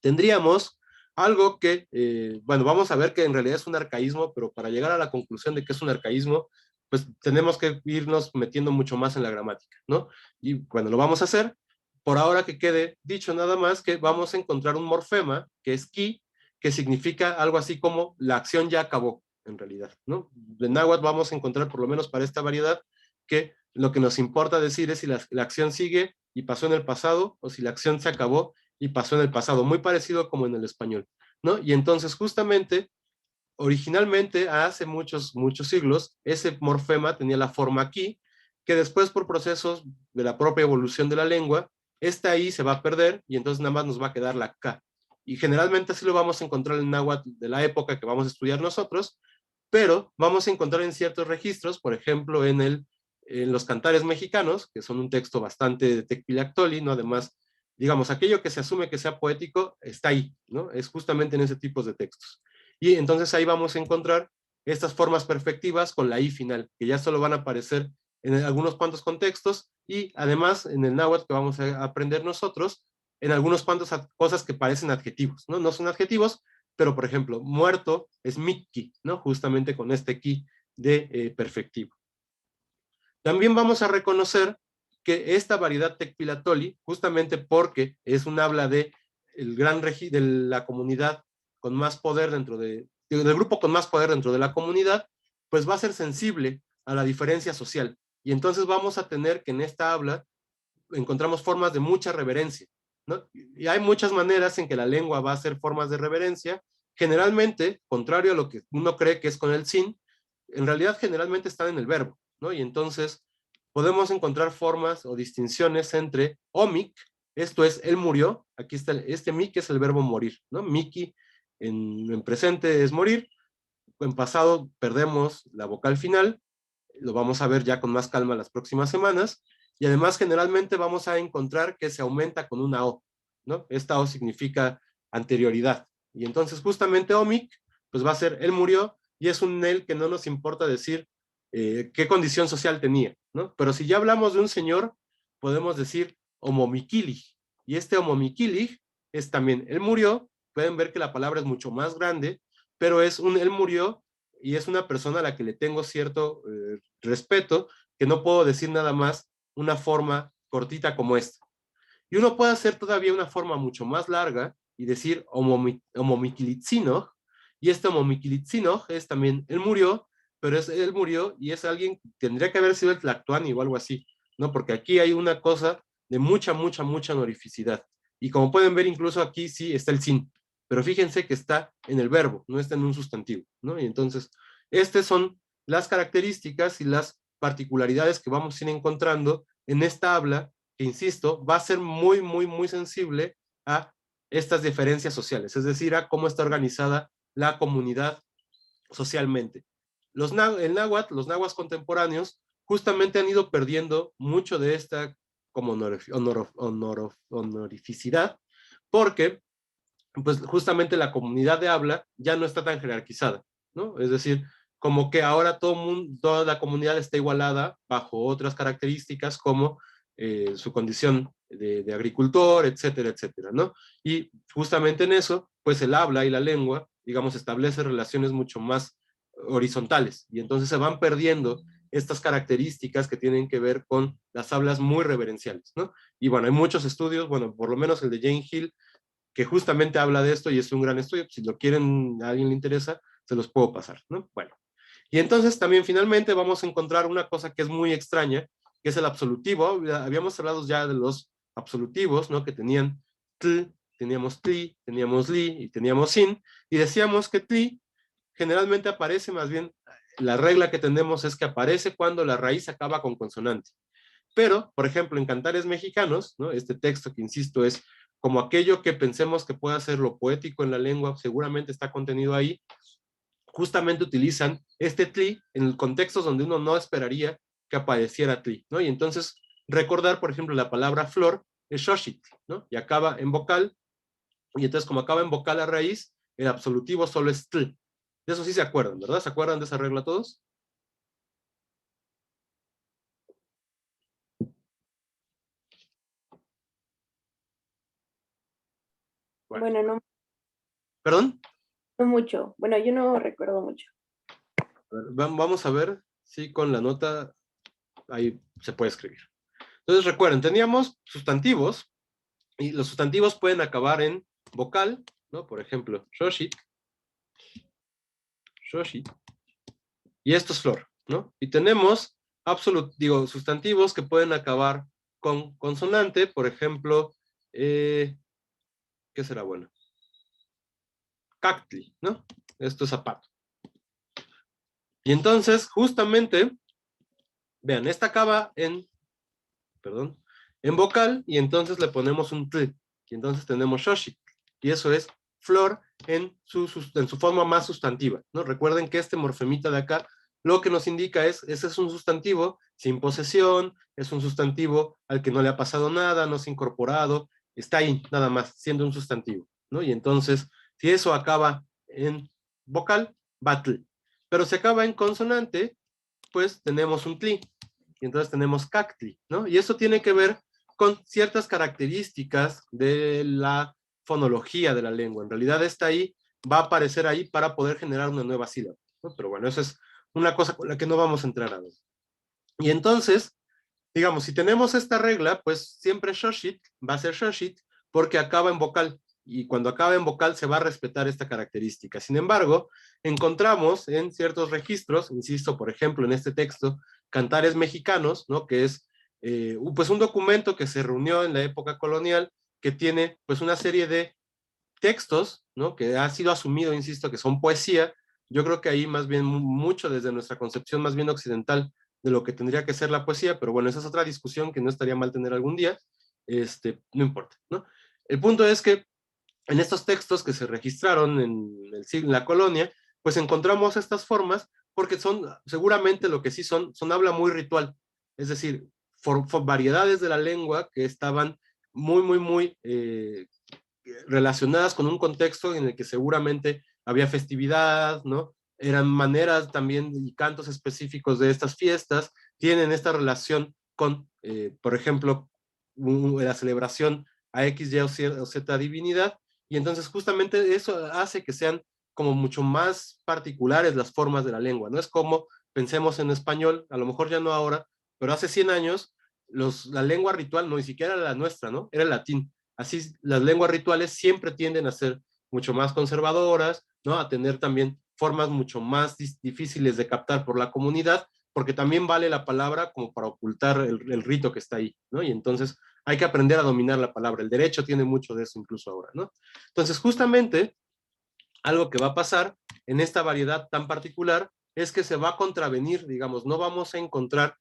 S1: Tendríamos algo que, bueno, vamos a ver que en realidad es un arcaísmo, pero para llegar a la conclusión de que es un arcaísmo, pues tenemos que irnos metiendo mucho más en la gramática, ¿no? Y bueno, lo vamos a hacer. Por ahora que quede dicho nada más que vamos a encontrar un morfema, que es ki, que significa algo así como la acción ya acabó, en realidad, ¿no? En náhuatl vamos a encontrar, por lo menos para esta variedad, que lo que nos importa decir es si la acción sigue y pasó en el pasado, o si la acción se acabó y pasó en el pasado, muy parecido como en el español, ¿no? Y entonces justamente, originalmente, hace muchos siglos, ese morfema tenía la forma aquí, que después por procesos de la propia evolución de la lengua, esta I se va a perder y entonces nada más nos va a quedar la K. Y generalmente así lo vamos a encontrar en náhuatl de la época que vamos a estudiar nosotros, pero vamos a encontrar en ciertos registros, por ejemplo, en los cantares mexicanos, que son un texto bastante de Tecpilactoli, ¿no? Además, digamos, aquello que se asume que sea poético está ahí, ¿no? Es justamente en ese tipo de textos. Y entonces ahí vamos a encontrar estas formas perfectivas con la I final, que ya solo van a aparecer en algunos cuantos contextos y además en el náhuatl que vamos a aprender nosotros, en algunos cuantos cosas que parecen adjetivos, ¿no? No son adjetivos, pero por ejemplo, muerto es mikki, ¿no? Justamente con este ki de perfectivo. También vamos a reconocer que esta variedad Tecpilactoli, justamente porque es un habla de la comunidad con más poder del grupo con más poder dentro de la comunidad, pues va a ser sensible a la diferencia social. Y entonces vamos a tener que en esta habla encontramos formas de mucha reverencia, ¿no? Y hay muchas maneras en que la lengua va a hacer formas de reverencia. Generalmente, contrario a lo que uno cree que es con el sin, en realidad generalmente están en el verbo, ¿no? Y entonces podemos encontrar formas o distinciones entre omic, esto es, él murió, aquí está, este mic es el verbo morir, ¿no? Miki en presente es morir, en pasado perdemos la vocal final, lo vamos a ver ya con más calma las próximas semanas, y además generalmente vamos a encontrar que se aumenta con una O, ¿no? Esta O significa anterioridad, y entonces justamente omic, pues va a ser él murió, y es un él que no nos importa decir qué condición social tenía, ¿no? Pero si ya hablamos de un señor, podemos decir homomikilig, y este homomikilig es también él murió, pueden ver que la palabra es mucho más grande, pero es él murió y es una persona a la que le tengo cierto respeto, que no puedo decir nada más una forma cortita como esta. Y uno puede hacer todavía una forma mucho más larga y decir homomikilitzino, y este homomikilitzino es también, él murió, pero él murió y es alguien, tendría que haber sido el Tlactuani o algo así, ¿no? Porque aquí hay una cosa de mucha honorificidad. Y como pueden ver, incluso aquí sí está el sin, pero fíjense que está en el verbo, no está en un sustantivo, ¿no? Y entonces, estas son las características y las particularidades que vamos a ir encontrando en esta habla, que insisto, va a ser muy, muy, muy sensible a estas diferencias sociales, es decir, a cómo está organizada la comunidad socialmente. Los náhuatl contemporáneos, justamente han ido perdiendo mucho de esta como honorificidad, porque pues justamente la comunidad de habla ya no está tan jerarquizada, ¿no? Es decir, como que ahora toda la comunidad está igualada bajo otras características como su condición de agricultor, etcétera, etcétera, ¿no? Y justamente en eso, pues el habla y la lengua, digamos, establece relaciones mucho más horizontales, y entonces se van perdiendo estas características que tienen que ver con las hablas muy reverenciales, ¿no? Y bueno, hay muchos estudios, bueno, por lo menos el de Jane Hill, que justamente habla de esto y es un gran estudio. Si lo quieren, a alguien le interesa, se los puedo pasar, ¿no? Bueno, y entonces también finalmente vamos a encontrar una cosa que es muy extraña, que es el absolutivo. Habíamos hablado ya de los absolutivos, ¿no? Que tenían tl, teníamos tli, teníamos li y teníamos sin, y decíamos que tli generalmente aparece, más bien, la regla que tenemos es que aparece cuando la raíz acaba con consonante. Pero, por ejemplo, en Cantares Mexicanos, ¿no? Este texto que, insisto, es como aquello que pensemos que pueda ser lo poético en la lengua, seguramente está contenido ahí, justamente utilizan este tli en contextos donde uno no esperaría que apareciera tli, ¿no? Y entonces, recordar, por ejemplo, la palabra flor es shoshit, ¿no? Y acaba en vocal, y entonces como acaba en vocal a raíz, el absolutivo solo es tl. De eso sí se acuerdan, ¿verdad? ¿Se acuerdan de esa regla todos?
S5: Bueno, no,
S1: ¿Perdón?
S5: no mucho. Bueno, yo no recuerdo mucho.
S1: Vamos a ver si con la nota ahí se puede escribir. Entonces recuerden, teníamos sustantivos, y los sustantivos pueden acabar en vocal, ¿no? Por ejemplo, shoshit, shoshit, y esto es flor, ¿no? Y tenemos sustantivos que pueden acabar con consonante, por ejemplo, ¿qué será bueno? Cactli, ¿no? Esto es zapato. Y entonces, justamente, vean, esta acaba en vocal, y entonces le ponemos un tl, y entonces tenemos shoshit, y eso es flor en su forma más sustantiva, ¿no? Recuerden que este morfemita de acá lo que nos indica ese es un sustantivo sin posesión, es un sustantivo al que no le ha pasado nada, no se ha incorporado, está ahí nada más, siendo un sustantivo, ¿no? Y entonces, si eso acaba en vocal, va tl, pero si acaba en consonante, pues tenemos un tli, y entonces tenemos cactli, ¿no? Y eso tiene que ver con ciertas características de la fonología de la lengua. En realidad está ahí, va a aparecer ahí para poder generar una nueva sílaba, ¿no? Pero bueno, eso es una cosa con la que no vamos a entrar ahora. Y entonces, digamos, si tenemos esta regla, pues siempre shoshit va a ser shoshit porque acaba en vocal, y cuando acaba en vocal se va a respetar esta característica. Sin embargo, encontramos en ciertos registros, insisto, por ejemplo, en este texto, Cantares Mexicanos, ¿no? Que es pues un documento que se reunió en la época colonial, que tiene pues una serie de textos, ¿no? Que ha sido asumido, insisto, que son poesía. Yo creo que ahí más bien mucho desde nuestra concepción más bien occidental de lo que tendría que ser la poesía, pero bueno, esa es otra discusión que no estaría mal tener algún día, no importa, ¿no? El punto es que en estos textos que se registraron en la colonia, pues encontramos estas formas porque son, seguramente lo que sí son habla muy ritual, es decir, variedades de la lengua que estaban muy, muy, muy relacionadas con un contexto en el que seguramente había festividad, ¿no? Eran maneras también y cantos específicos de estas fiestas, tienen esta relación con, por ejemplo, la celebración a X, Y o Z divinidad, y entonces justamente eso hace que sean como mucho más particulares las formas de la lengua, ¿no? Es como, pensemos en español, a lo mejor ya no ahora, pero hace 100 años, la lengua ritual no ni siquiera era la nuestra, ¿no? Era el latín. Así, las lenguas rituales siempre tienden a ser mucho más conservadoras, ¿no? A tener también formas mucho más difíciles de captar por la comunidad, porque también vale la palabra como para ocultar el rito que está ahí, ¿no? Y entonces hay que aprender a dominar la palabra. El derecho tiene mucho de eso incluso ahora, ¿no? Entonces, justamente, algo que va a pasar en esta variedad tan particular es que se va a contravenir, digamos, no vamos a encontrar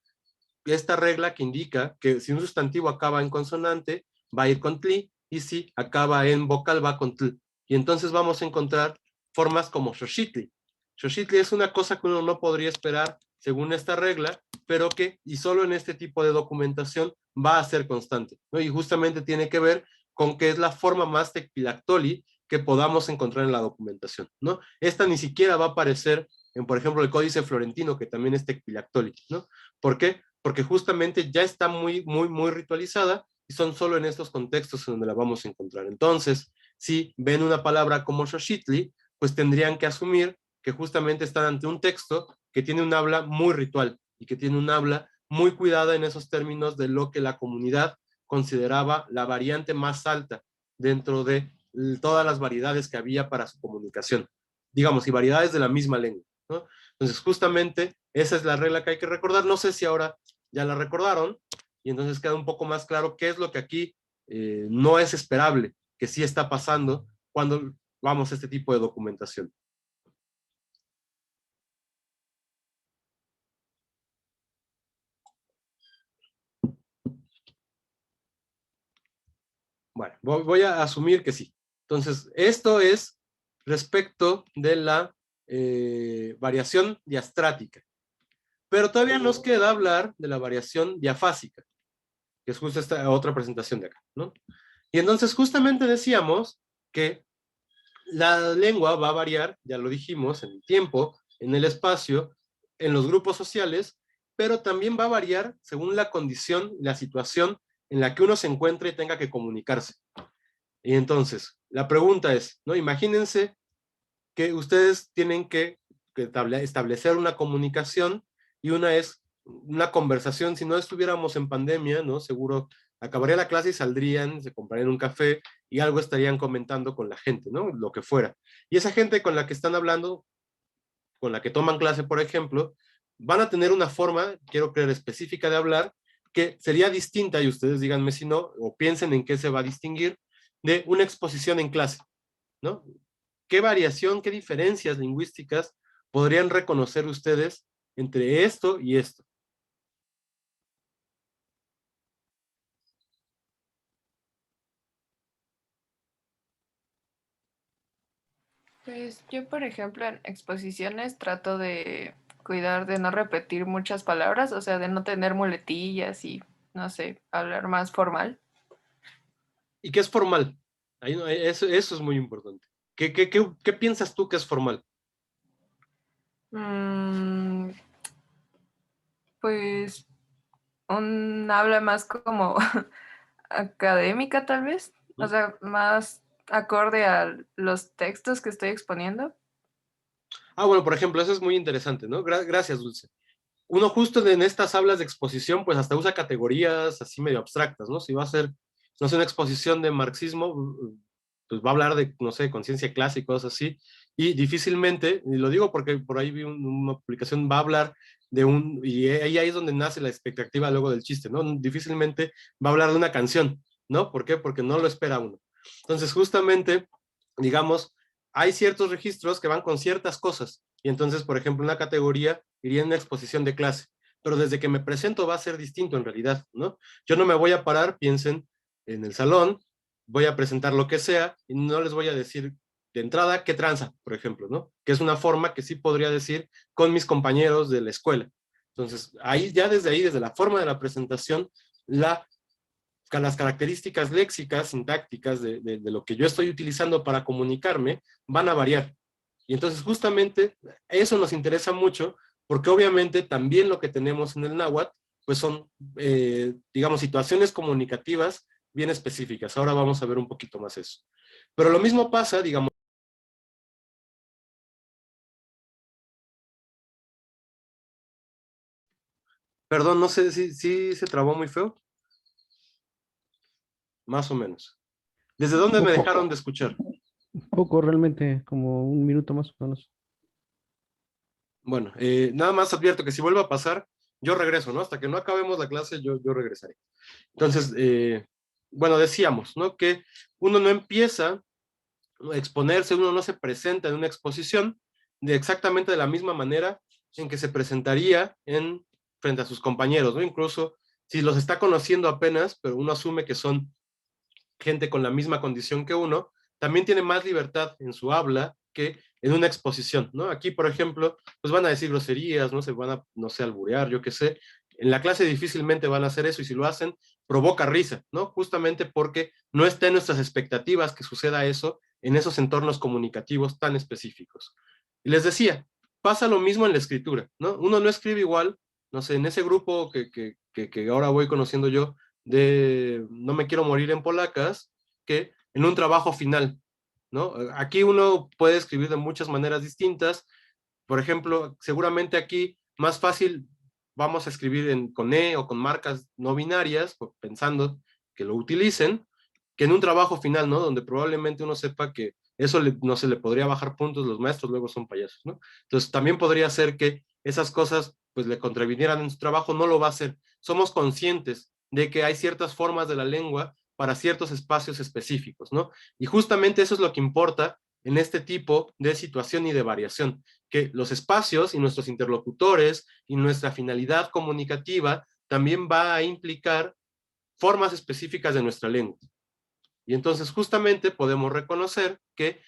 S1: esta regla que indica que si un sustantivo acaba en consonante, va a ir con tli, y si acaba en vocal, va con tl. Y entonces vamos a encontrar formas como xochitli. Xochitli es una cosa que uno no podría esperar según esta regla, pero que, y solo en este tipo de documentación, va a ser constante, ¿no? Y justamente tiene que ver con que es la forma más tecpilactoli que podamos encontrar en la documentación, ¿no? Esta ni siquiera va a aparecer en, por ejemplo, el Códice Florentino, que también es tecpilactoli, ¿no? ¿Por qué? Porque justamente ya está muy ritualizada y son solo en estos contextos en donde la vamos a encontrar. Entonces, si ven una palabra como xochitli, pues tendrían que asumir que justamente están ante un texto que tiene un habla muy ritual y que tiene un habla muy cuidada en esos términos de lo que la comunidad consideraba la variante más alta dentro de todas las variedades que había para su comunicación, digamos, y variedades de la misma lengua, ¿no? Entonces, justamente, esa es la regla que hay que recordar. No sé si ahora ya la recordaron, y entonces queda un poco más claro qué es lo que aquí no es esperable, que sí está pasando cuando vamos a este tipo de documentación. Bueno, voy a asumir que sí. Entonces, esto es respecto de la variación diastrática. Pero todavía nos queda hablar de la variación diafásica, que es justo esta otra presentación de acá, ¿no? Y entonces justamente decíamos que la lengua va a variar, ya lo dijimos, en el tiempo, en el espacio, en los grupos sociales, pero también va a variar según la condición, la situación en la que uno se encuentra y tenga que comunicarse. Y entonces, la pregunta es, ¿no? Imagínense que ustedes tienen que establecer una comunicación y una es una conversación. Si no estuviéramos en pandemia, ¿no? Seguro acabaría la clase y saldrían, se comprarían un café y algo estarían comentando con la gente, ¿no? Lo que fuera. Y esa gente con la que están hablando, con la que toman clase, por ejemplo, van a tener una forma, quiero creer, específica de hablar, que sería distinta, y ustedes díganme si no, o piensen en qué se va a distinguir, de una exposición en clase, ¿no? ¿Qué variación, qué diferencias lingüísticas podrían reconocer ustedes entre esto y esto?
S4: Pues yo, por ejemplo, en exposiciones trato de cuidar de no repetir muchas palabras, o sea, de no tener muletillas y, no sé, hablar más formal.
S1: ¿Y qué es formal? Ahí eso es muy importante. ¿Qué piensas tú que es formal?
S4: Mm, pues un habla más como académica, tal vez, o
S1: ¿Mm?
S4: sea, más acorde a los textos que estoy exponiendo.
S1: Ah, bueno, por ejemplo, eso es muy interesante, ¿no? Gracias, Dulce. Uno justo en estas aulas de exposición, pues hasta usa categorías así medio abstractas, ¿no? Si va a ser, no sé, una exposición de marxismo, pues va a hablar de, no sé, conciencia clásica, cosas así, y difícilmente, y lo digo porque por ahí vi una publicación, va a hablar de y ahí es donde nace la expectativa luego del chiste, ¿no? Difícilmente va a hablar de una canción, ¿no? ¿Por qué? Porque no lo espera uno. Entonces, justamente, digamos, hay ciertos registros que van con ciertas cosas, y entonces, por ejemplo, una categoría iría en una exposición de clase, pero desde que me presento va a ser distinto en realidad, ¿no? Yo no me voy a parar, piensen, en el salón, voy a presentar lo que sea y no les voy a decir de entrada qué tranza, por ejemplo, ¿no? Que es una forma que sí podría decir con mis compañeros de la escuela. Entonces, ahí ya desde ahí, desde la forma de la presentación, las características léxicas, sintácticas de lo que yo estoy utilizando para comunicarme van a variar. Y entonces justamente eso nos interesa mucho porque obviamente también lo que tenemos en el náhuatl pues son, digamos, situaciones comunicativas bien específicas. Ahora vamos a ver un poquito más eso. Pero lo mismo pasa, digamos, perdón, no sé si se trabó muy feo, más o menos. ¿Desde dónde me dejaron de escuchar?
S2: Poco realmente, como un minuto más o menos.
S1: Bueno, nada más advierto que si vuelve a pasar, yo regreso, ¿no? Hasta que no acabemos la clase, yo regresaré. Entonces, bueno, decíamos, ¿no? Que uno no empieza a exponerse, uno no se presenta en una exposición de exactamente de la misma manera en que se presentaría frente a sus compañeros, ¿no? Incluso si los está conociendo apenas, pero uno asume que son gente con la misma condición que uno, también tiene más libertad en su habla que en una exposición, ¿no? Aquí, por ejemplo, pues van a decir groserías, ¿no? Se van a, no sé, alburear, yo qué sé. En la clase difícilmente van a hacer eso y si lo hacen, provoca risa, ¿no? Justamente porque no está en nuestras expectativas que suceda eso en esos entornos comunicativos tan específicos. Y les decía, pasa lo mismo en la escritura, ¿no? Uno no escribe igual, no sé, en ese grupo que ahora voy conociendo yo, de No me quiero morir en polacas, que en un trabajo final, ¿no? Aquí uno puede escribir de muchas maneras distintas. Por ejemplo, seguramente aquí más fácil vamos a escribir con E o con marcas no binarias, pensando que lo utilicen, que en un trabajo final, ¿no? Donde probablemente uno sepa que eso no se le podría bajar puntos, los maestros luego son payasos, ¿no? Entonces también podría ser que esas cosas pues le contravinieran en su trabajo, no lo va a hacer. Somos conscientes de que hay ciertas formas de la lengua para ciertos espacios específicos, ¿no? Y justamente eso es lo que importa en este tipo de situación y de variación, que los espacios y nuestros interlocutores y nuestra finalidad comunicativa también va a implicar formas específicas de nuestra lengua. Y entonces justamente podemos reconocer que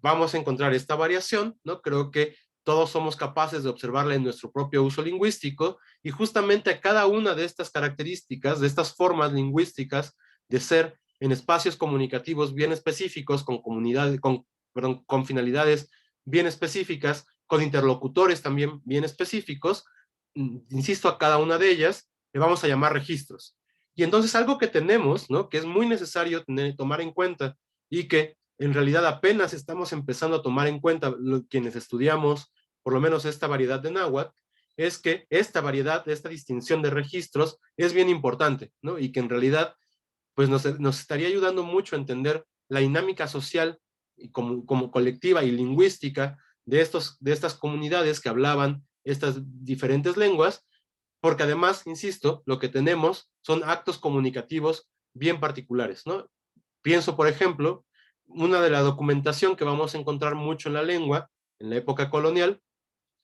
S1: vamos a encontrar esta variación, ¿no? Creo que todos somos capaces de observarla en nuestro propio uso lingüístico y justamente a cada una de estas características, de estas formas lingüísticas de ser en espacios comunicativos bien específicos, con finalidades bien específicas, con interlocutores también bien específicos, insisto, a cada una de ellas le vamos a llamar registros. Y entonces algo que tenemos, ¿no? Que es muy necesario tomar en cuenta y que en realidad apenas estamos empezando a tomar en cuenta quienes estudiamos por lo menos esta variedad de náhuatl, es que esta variedad, esta distinción de registros es bien importante, ¿no? Y que en realidad pues nos estaría ayudando mucho a entender la dinámica social y como colectiva y lingüística de estas comunidades que hablaban estas diferentes lenguas, porque además, insisto, lo que tenemos son actos comunicativos bien particulares, ¿no? Pienso, por ejemplo, una de la documentación que vamos a encontrar mucho en la lengua, en la época colonial,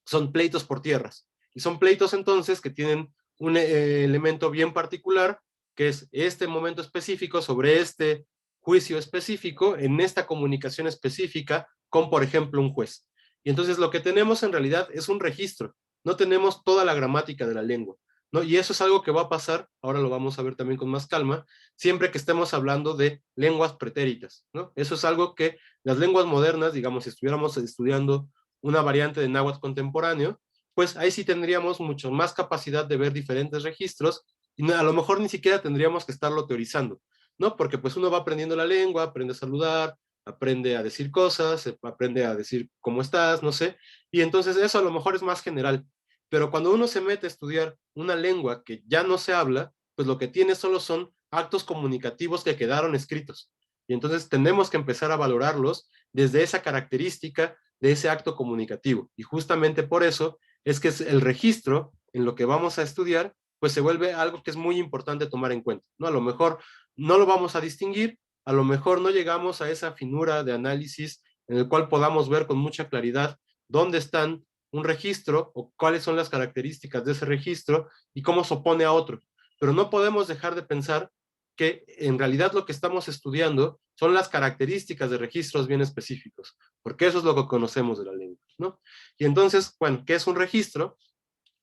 S1: son pleitos por tierras. Y son pleitos entonces que tienen un elemento bien particular, que es este momento específico sobre este juicio específico, en esta comunicación específica con, por ejemplo, un juez. Y entonces lo que tenemos en realidad es un registro, no tenemos toda la gramática de la lengua, ¿no? Y eso es algo que va a pasar, ahora lo vamos a ver también con más calma, siempre que estemos hablando de lenguas pretéritas, ¿no? Eso es algo que las lenguas modernas, digamos, si estuviéramos estudiando una variante de náhuatl contemporáneo, pues ahí sí tendríamos mucho más capacidad de ver diferentes registros y a lo mejor ni siquiera tendríamos que estarlo teorizando, ¿no? Porque pues uno va aprendiendo la lengua, aprende a saludar, aprende a decir cosas, aprende a decir cómo estás, no sé, y entonces eso a lo mejor es más general. Pero cuando uno se mete a estudiar una lengua que ya no se habla, pues lo que tiene solo son actos comunicativos que quedaron escritos. Y entonces tenemos que empezar a valorarlos desde esa característica de ese acto comunicativo. Y justamente por eso es que el registro en lo que vamos a estudiar, pues se vuelve algo que es muy importante tomar en cuenta, ¿no? A lo mejor no lo vamos a distinguir, a lo mejor no llegamos a esa finura de análisis en el cual podamos ver con mucha claridad dónde están un registro o cuáles son las características de ese registro y cómo se opone a otro. Pero no podemos dejar de pensar que en realidad lo que estamos estudiando son las características de registros bien específicos, porque eso es lo que conocemos de la lengua, ¿no? Y entonces, bueno, ¿qué es un registro?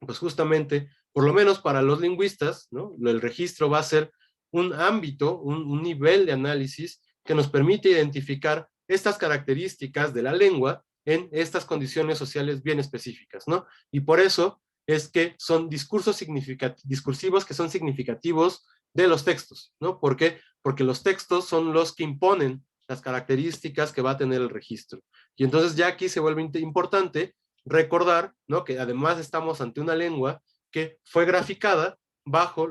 S1: Pues justamente, por lo menos para los lingüistas, ¿no? El registro va a ser un ámbito, un nivel de análisis que nos permite identificar estas características de la lengua en estas condiciones sociales bien específicas, ¿no? Y por eso es que son discursivos que son significativos de los textos, ¿no? ¿Por qué? Porque los textos son los que imponen las características que va a tener el registro. Y entonces ya aquí se vuelve importante recordar, ¿no? Que además estamos ante una lengua que fue graficada bajo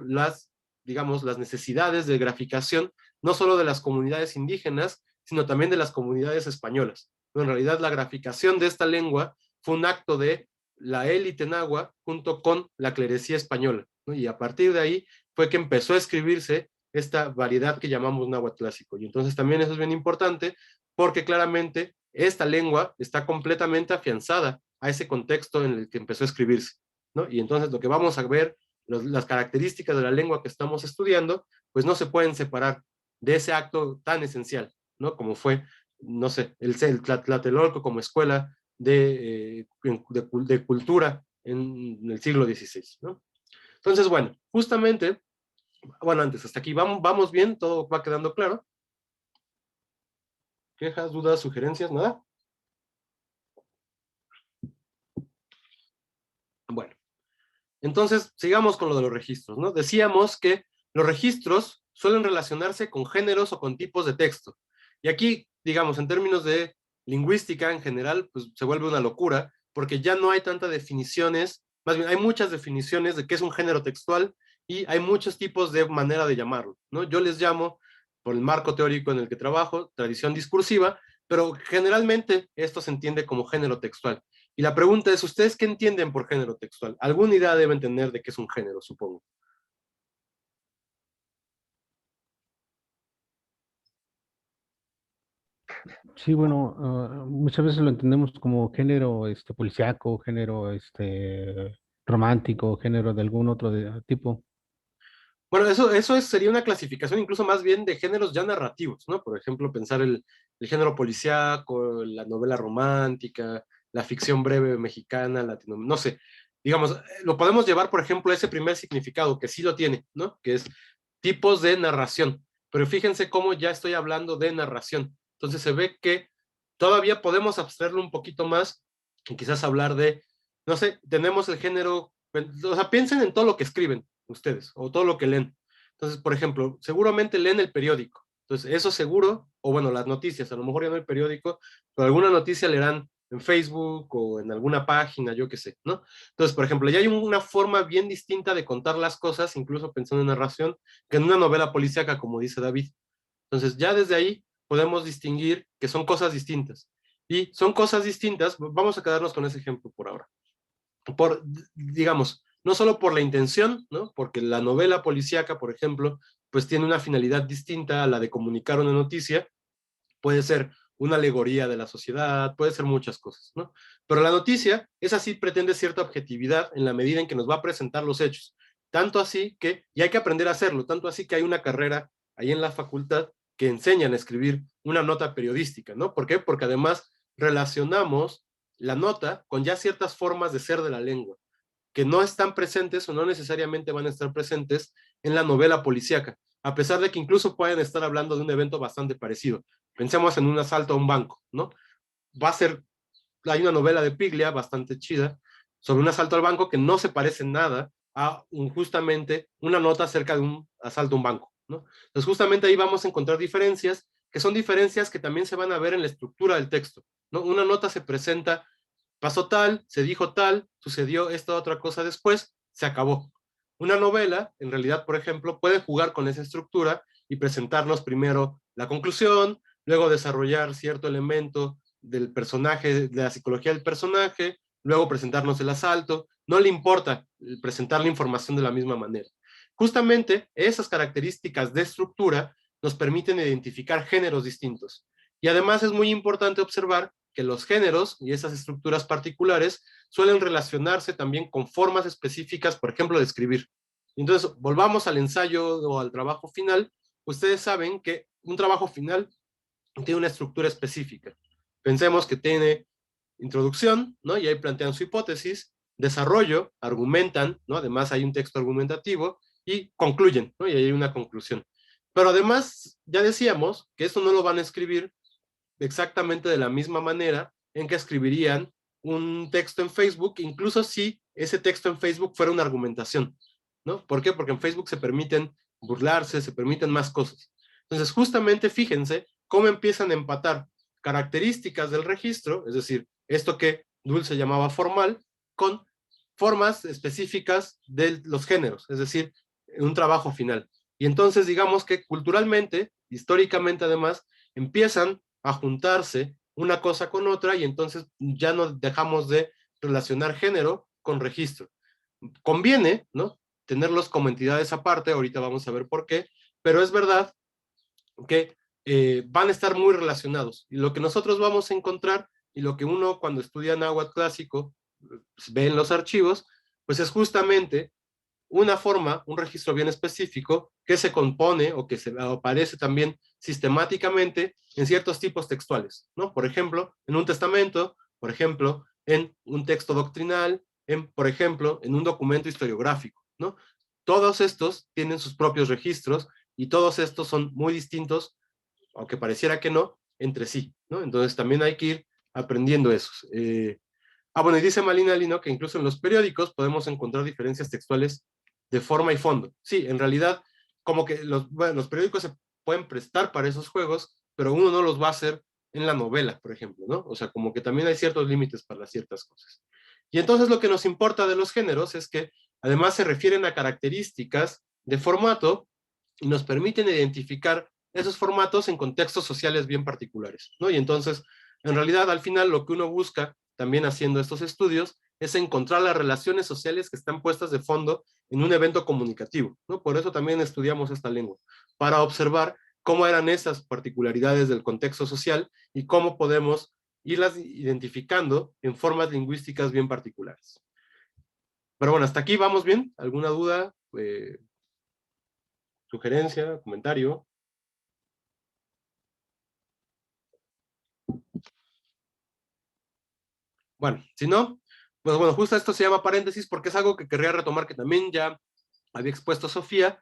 S1: digamos, las necesidades de graficación, no solo de las comunidades indígenas, sino también de las comunidades españolas. En realidad, la graficación de esta lengua fue un acto de la élite nahua junto con la clerecía española, ¿no? Y a partir de ahí fue que empezó a escribirse esta variedad que llamamos náhuatl clásico. Y entonces también eso es bien importante, porque claramente esta lengua está completamente afianzada a ese contexto en el que empezó a escribirse, ¿no? Y entonces lo que vamos a ver, las características de la lengua que estamos estudiando, pues no se pueden separar de ese acto tan esencial, ¿no? Como fue, no sé, el Tlatelolco como escuela de cultura en el siglo XVI, ¿no? Entonces, bueno, justamente, bueno, antes, hasta aquí vamos bien, todo va quedando claro. ¿Quejas, dudas, sugerencias, nada? Bueno, entonces sigamos con lo de los registros, ¿no? Decíamos que los registros suelen relacionarse con géneros o con tipos de texto. Y aquí, digamos, en términos de lingüística en general, pues se vuelve una locura, porque ya no hay tantas definiciones, más bien hay muchas definiciones de qué es un género textual y hay muchos tipos de manera de llamarlo, ¿no? Yo les llamo, por el marco teórico en el que trabajo, tradición discursiva, pero generalmente esto se entiende como género textual. Y la pregunta es, ¿ustedes qué entienden por género textual? Alguna idea deben tener de qué es un género, supongo.
S2: Sí, bueno, muchas veces lo entendemos como género policíaco, género romántico, género de algún otro tipo.
S1: Bueno, sería una clasificación incluso más bien de géneros ya narrativos, ¿no? Por ejemplo, pensar el género policíaco, la novela romántica, la ficción breve mexicana, no sé, digamos, lo podemos llevar, por ejemplo, a ese primer significado, que sí lo tiene, ¿no? Que es tipos de narración. Pero fíjense cómo ya estoy hablando de narración. Entonces se ve que todavía podemos abstraerlo un poquito más y quizás hablar de, no sé, tenemos el género, o sea, piensen en todo lo que escriben ustedes o todo lo que leen. Entonces, por ejemplo, seguramente leen el periódico. Entonces, eso seguro, o bueno, las noticias, a lo mejor ya no el periódico, pero alguna noticia leerán en Facebook o en alguna página, yo qué sé, ¿no? Entonces, por ejemplo, ya hay una forma bien distinta de contar las cosas, incluso pensando en narración, que en una novela policíaca, como dice David. Entonces, ya desde ahí podemos distinguir que son cosas distintas. Y son cosas distintas, vamos a quedarnos con ese ejemplo por ahora. Digamos, no solo por la intención, ¿no? Porque la novela policíaca, por ejemplo, pues tiene una finalidad distinta a la de comunicar una noticia, puede ser una alegoría de la sociedad, puede ser muchas cosas, ¿no? Pero la noticia, esa sí pretende cierta objetividad en la medida en que nos va a presentar los hechos, tanto así que, y hay que aprender a hacerlo, tanto así que hay una carrera ahí en la facultad que enseñan a escribir una nota periodística, ¿no? ¿Por qué? Porque además relacionamos la nota con ya ciertas formas de ser de la lengua, que no están presentes o no necesariamente van a estar presentes en la novela policíaca, a pesar de que incluso pueden estar hablando de un evento bastante parecido. Pensemos en un asalto a un banco, ¿no? Hay una novela de Piglia bastante chida sobre un asalto al banco que no se parece en nada a justamente una nota acerca de un asalto a un banco, ¿no? Entonces justamente ahí vamos a encontrar diferencias, que son diferencias que también se van a ver en la estructura del texto, ¿no? Una nota se presenta, pasó tal, se dijo tal, sucedió esta otra cosa después, se acabó. Una novela, en realidad, por ejemplo, puede jugar con esa estructura y presentarnos primero la conclusión, luego desarrollar cierto elemento del personaje, de la psicología del personaje, luego presentarnos el asalto. No le importa presentar la información de la misma manera. Justamente esas características de estructura nos permiten identificar géneros distintos. Y además es muy importante observar que los géneros y esas estructuras particulares suelen relacionarse también con formas específicas, por ejemplo, de escribir. Entonces, volvamos al ensayo o al trabajo final. Ustedes saben que un trabajo final tiene una estructura específica. Pensemos que tiene introducción, ¿no? Y ahí plantean su hipótesis, desarrollo, argumentan, ¿no? Además hay un texto argumentativo y concluyen, ¿no? Y ahí hay una conclusión. Pero además, ya decíamos que eso no lo van a escribir exactamente de la misma manera en que escribirían un texto en Facebook, incluso si ese texto en Facebook fuera una argumentación, ¿no? ¿Por qué? Porque en Facebook se permiten burlarse, se permiten más cosas. Entonces, justamente fíjense cómo empiezan a empatar características del registro, es decir, esto que Dulce llamaba formal, con formas específicas de los géneros, es decir, un trabajo final. Y entonces, digamos que culturalmente, históricamente además, empiezan a juntarse una cosa con otra y entonces ya no dejamos de relacionar género con registro. Conviene, ¿no?, tenerlos como entidades aparte, ahorita vamos a ver por qué, pero es verdad que van a estar muy relacionados. Y lo que nosotros vamos a encontrar, y lo que uno cuando estudia náhuatl clásico pues, ve en los archivos, pues es justamente una forma, un registro bien específico que se compone o que se aparece también sistemáticamente en ciertos tipos textuales, ¿no? Por ejemplo, en un testamento, por ejemplo, en un texto doctrinal, por ejemplo, en un documento historiográfico, ¿no? Todos estos tienen sus propios registros y todos estos son muy distintos, aunque pareciera que no, entre sí, ¿no? Entonces también hay que ir aprendiendo esos. Bueno, y dice Malina Lino que incluso en los periódicos podemos encontrar diferencias textuales de forma y fondo. Sí, en realidad, como que los periódicos se pueden prestar para esos juegos, pero uno no los va a hacer en la novela, por ejemplo, ¿no? O sea, como que también hay ciertos límites para ciertas cosas. Y entonces lo que nos importa de los géneros es que además se refieren a características de formato y nos permiten identificar esos formatos en contextos sociales bien particulares, ¿no? Y entonces, en realidad, al final, lo que uno busca también haciendo estos estudios es encontrar las relaciones sociales que están puestas de fondo en un evento comunicativo, ¿no? Por eso también estudiamos esta lengua, para observar cómo eran esas particularidades del contexto social y cómo podemos irlas identificando en formas lingüísticas bien particulares. Pero bueno, hasta aquí vamos bien. ¿Alguna duda, sugerencia, comentario? Bueno, si no, pues bueno, justo esto se llama paréntesis porque es algo que querría retomar que también ya había expuesto Sofía,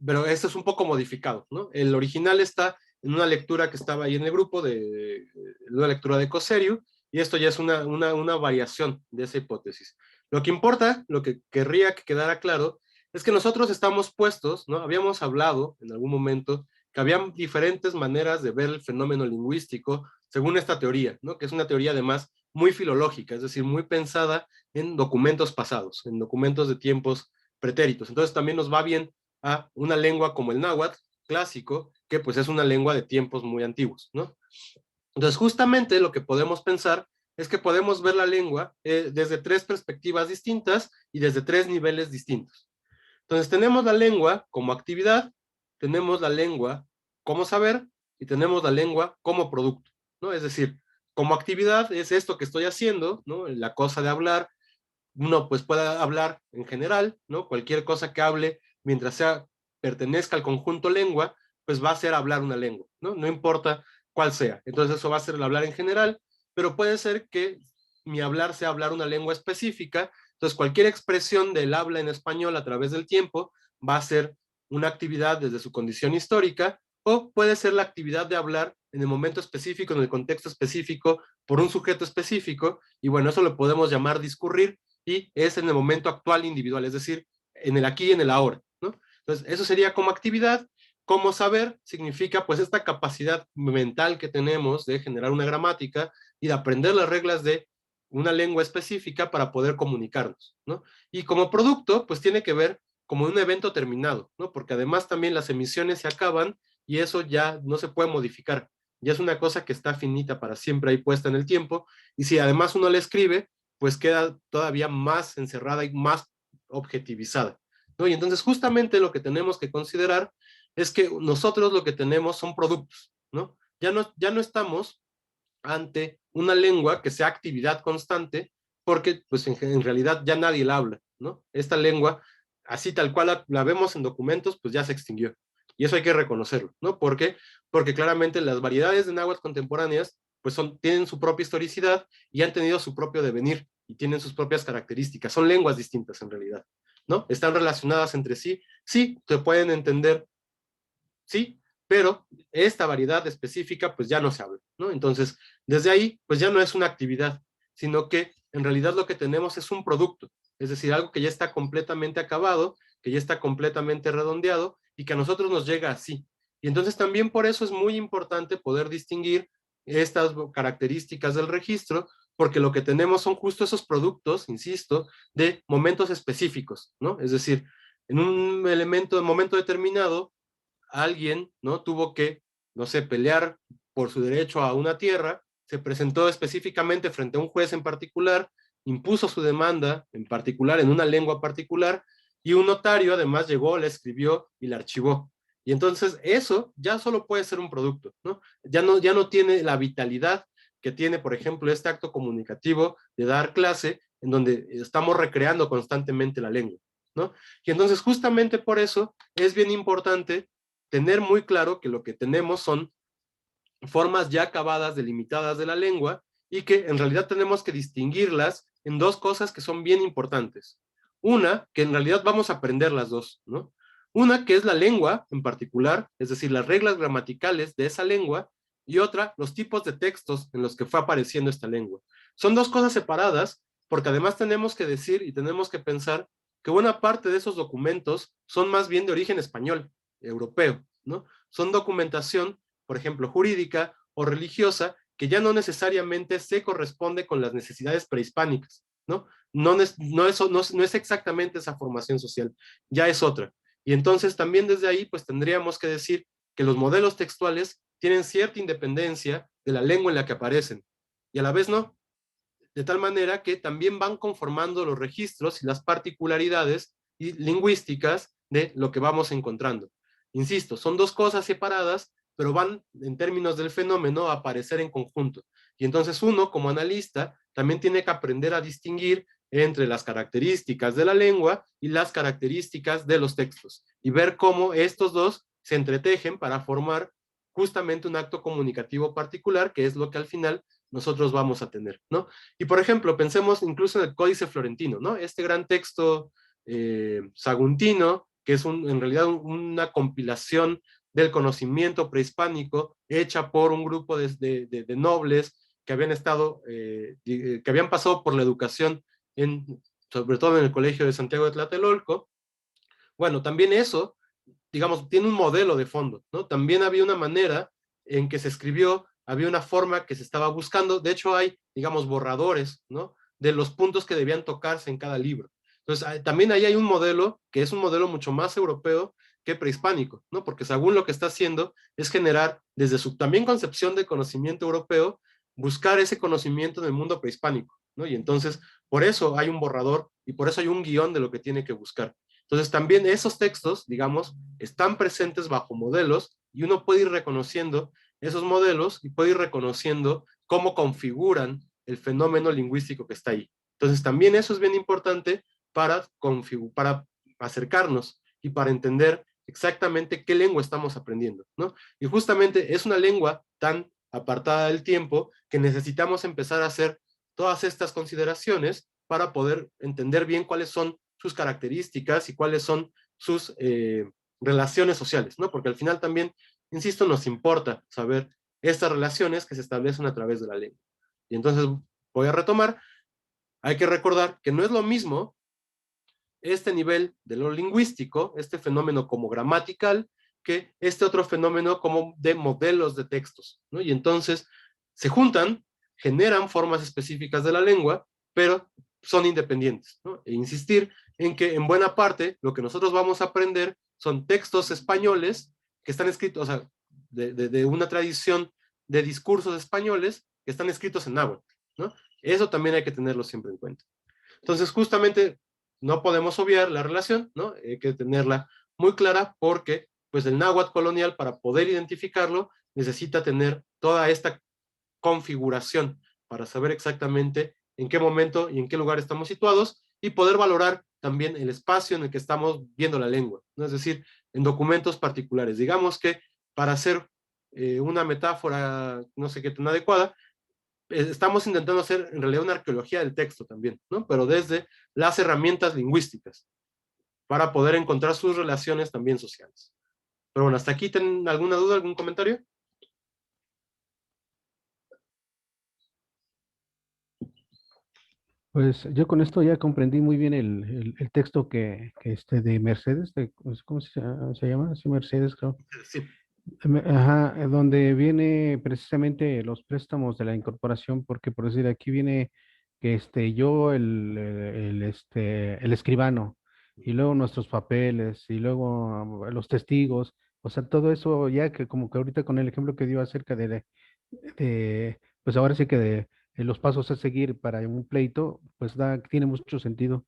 S1: pero este es un poco modificado, ¿no? El original está en una lectura que estaba ahí en el grupo, de una lectura de Coserio, y esto ya es una variación de esa hipótesis. Lo que importa, lo que querría que quedara claro, es que nosotros estamos puestos, ¿no? Habíamos hablado en algún momento que había diferentes maneras de ver el fenómeno lingüístico según esta teoría, ¿no? Que es una teoría además muy filológica, es decir, muy pensada en documentos pasados, en documentos de tiempos pretéritos. Entonces también nos va bien a una lengua como el náhuatl clásico, que pues es una lengua de tiempos muy antiguos, ¿no? Entonces justamente lo que podemos pensar es que podemos ver la lengua desde tres perspectivas distintas y desde tres niveles distintos. Entonces tenemos la lengua como actividad, tenemos la lengua como saber y tenemos la lengua como producto, ¿no? Es decir, como actividad es esto que estoy haciendo, ¿no? La cosa de hablar, uno pues puede hablar en general, ¿no? Cualquier cosa que hable, mientras pertenezca al conjunto lengua, pues va a ser hablar una lengua, ¿no? No importa cuál sea. Entonces eso va a ser el hablar en general, pero puede ser que mi hablar sea hablar una lengua específica. Entonces cualquier expresión del habla en español a través del tiempo va a ser una actividad desde su condición histórica, o puede ser la actividad de hablar en el momento específico, en el contexto específico, por un sujeto específico, y bueno, eso lo podemos llamar discurrir, y es en el momento actual individual, es decir, en el aquí y en el ahora, ¿no? Entonces, eso sería como actividad. Como saber significa pues esta capacidad mental que tenemos de generar una gramática y de aprender las reglas de una lengua específica para poder comunicarnos, ¿no? Y como producto, pues tiene que ver como un evento terminado, ¿no? Porque además también las emisiones se acaban y eso ya no se puede modificar, ya es una cosa que está finita para siempre ahí puesta en el tiempo, y si además uno le escribe, pues queda todavía más encerrada y más objetivizada, ¿no? Y entonces justamente lo que tenemos que considerar es que nosotros lo que tenemos son productos, ¿no? Ya no estamos ante una lengua que sea actividad constante, porque pues en realidad ya nadie la habla, ¿no? Esta lengua, así tal cual la vemos en documentos, pues ya se extinguió. Y eso hay que reconocerlo, ¿no? ¿Por qué? Porque claramente las variedades de náhuatl contemporáneas pues tienen su propia historicidad y han tenido su propio devenir y tienen sus propias características. Son lenguas distintas en realidad, ¿no? Están relacionadas entre sí, sí, se pueden entender, sí, pero esta variedad específica pues ya no se habla, ¿no? Entonces, desde ahí pues ya no es una actividad, sino que en realidad lo que tenemos es un producto, es decir, algo que ya está completamente acabado, que ya está completamente redondeado y que a nosotros nos llega así. Y entonces también por eso es muy importante poder distinguir estas características del registro, porque lo que tenemos son justo esos productos, insisto, de momentos específicos, ¿no? Es decir, en un momento determinado, alguien, ¿no? Tuvo que, no sé, pelear por su derecho a una tierra se presentó específicamente frente a un juez en particular, impuso su demanda en particular en una lengua particular, y un notario además llegó, la escribió y la archivó. Y entonces eso ya solo puede ser un producto, ¿no? Ya no tiene la vitalidad que tiene, por ejemplo, este acto comunicativo de dar clase, en donde estamos recreando constantemente la lengua, ¿no? Y entonces justamente por eso es bien importante tener muy claro que lo que tenemos son formas ya acabadas, delimitadas de la lengua, y que en realidad tenemos que distinguirlas en dos cosas que son bien importantes. Una, que en realidad vamos a aprender las dos, ¿no? Una, que es la lengua en particular, es decir, las reglas gramaticales de esa lengua, y otra, los tipos de textos en los que fue apareciendo esta lengua. Son dos cosas separadas, porque además tenemos que decir y tenemos que pensar que buena parte de esos documentos son más bien de origen español, europeo, ¿no? Son documentación, por ejemplo, jurídica o religiosa, que ya no necesariamente se corresponde con las necesidades prehispánicas, ¿no? No es exactamente esa formación social, ya es otra. Y entonces también desde ahí, pues tendríamos que decir que los modelos textuales tienen cierta independencia de la lengua en la que aparecen, y a la vez no, de tal manera que también van conformando los registros y las particularidades y lingüísticas de lo que vamos encontrando. Insisto, son dos cosas separadas, pero van, en términos del fenómeno, a aparecer en conjunto. Y entonces uno, como analista, también tiene que aprender a distinguir entre las características de la lengua y las características de los textos, y ver cómo estos dos se entretejen para formar justamente un acto comunicativo particular, que es lo que al final nosotros vamos a tener, ¿no? Y por ejemplo, pensemos incluso en el Códice Florentino, ¿no? Este gran texto saguntino, que es en realidad una compilación del conocimiento prehispánico hecha por un grupo de nobles que habían estado, que habían pasado por la educación, sobre todo en el Colegio de Santiago de Tlatelolco. Bueno, también eso, digamos, tiene un modelo de fondo, ¿no? También había una manera en que se escribió, había una forma que se estaba buscando, de hecho hay, digamos, borradores, ¿no? De los puntos que debían tocarse en cada libro. Entonces, también ahí hay un modelo que es un modelo mucho más europeo que prehispánico, ¿no? Porque según lo que está haciendo es generar, desde su también concepción de conocimiento europeo, buscar ese conocimiento en el mundo prehispánico, ¿no? Y entonces, por eso hay un borrador y por eso hay un guión de lo que tiene que buscar. Entonces, también esos textos, digamos, están presentes bajo modelos y uno puede ir reconociendo esos modelos y puede ir reconociendo cómo configuran el fenómeno lingüístico que está ahí. Entonces, también eso es bien importante para acercarnos y para entender exactamente qué lengua estamos aprendiendo, ¿no? Y justamente es una lengua tan apartada del tiempo que necesitamos empezar a hacer todas estas consideraciones para poder entender bien cuáles son sus características y cuáles son sus relaciones sociales, ¿no? Porque al final también, insisto, nos importa saber estas relaciones que se establecen a través de la lengua. Y entonces voy a retomar, hay que recordar que no es lo mismo este nivel de lo lingüístico, este fenómeno como gramatical, que este otro fenómeno como de modelos de textos, ¿no? Y entonces se juntan, generan formas específicas de la lengua, pero son independientes, ¿no? E insistir en que en buena parte lo que nosotros vamos a aprender son textos españoles que están escritos, o sea, de una tradición de discursos españoles que están escritos en náhuatl, ¿no? Eso también hay que tenerlo siempre en cuenta. Entonces, justamente, no podemos obviar la relación, ¿no? Hay que tenerla muy clara porque, pues, el náhuatl colonial, para poder identificarlo, necesita tener toda esta configuración para saber exactamente en qué momento y en qué lugar estamos situados y poder valorar también el espacio en el que estamos viendo la lengua, ¿no? Es decir, en documentos particulares. Digamos que para hacer una metáfora, no sé qué tan adecuada, estamos intentando hacer en realidad una arqueología del texto también, ¿no? Pero desde las herramientas lingüísticas para poder encontrar sus relaciones también sociales. Pero bueno, hasta aquí, ¿tienen alguna duda, algún comentario?
S2: Pues yo con esto ya comprendí muy bien el texto de Mercedes, ¿cómo se llama? Sí, Mercedes, creo.
S1: Sí.
S2: Ajá, donde viene precisamente los préstamos de la incorporación, porque por decir, aquí viene que yo, el escribano, y luego nuestros papeles, y luego los testigos, o sea, todo eso ya que como que ahorita con el ejemplo que dio acerca de pues ahora sí que los pasos a seguir para un pleito, pues tiene mucho sentido.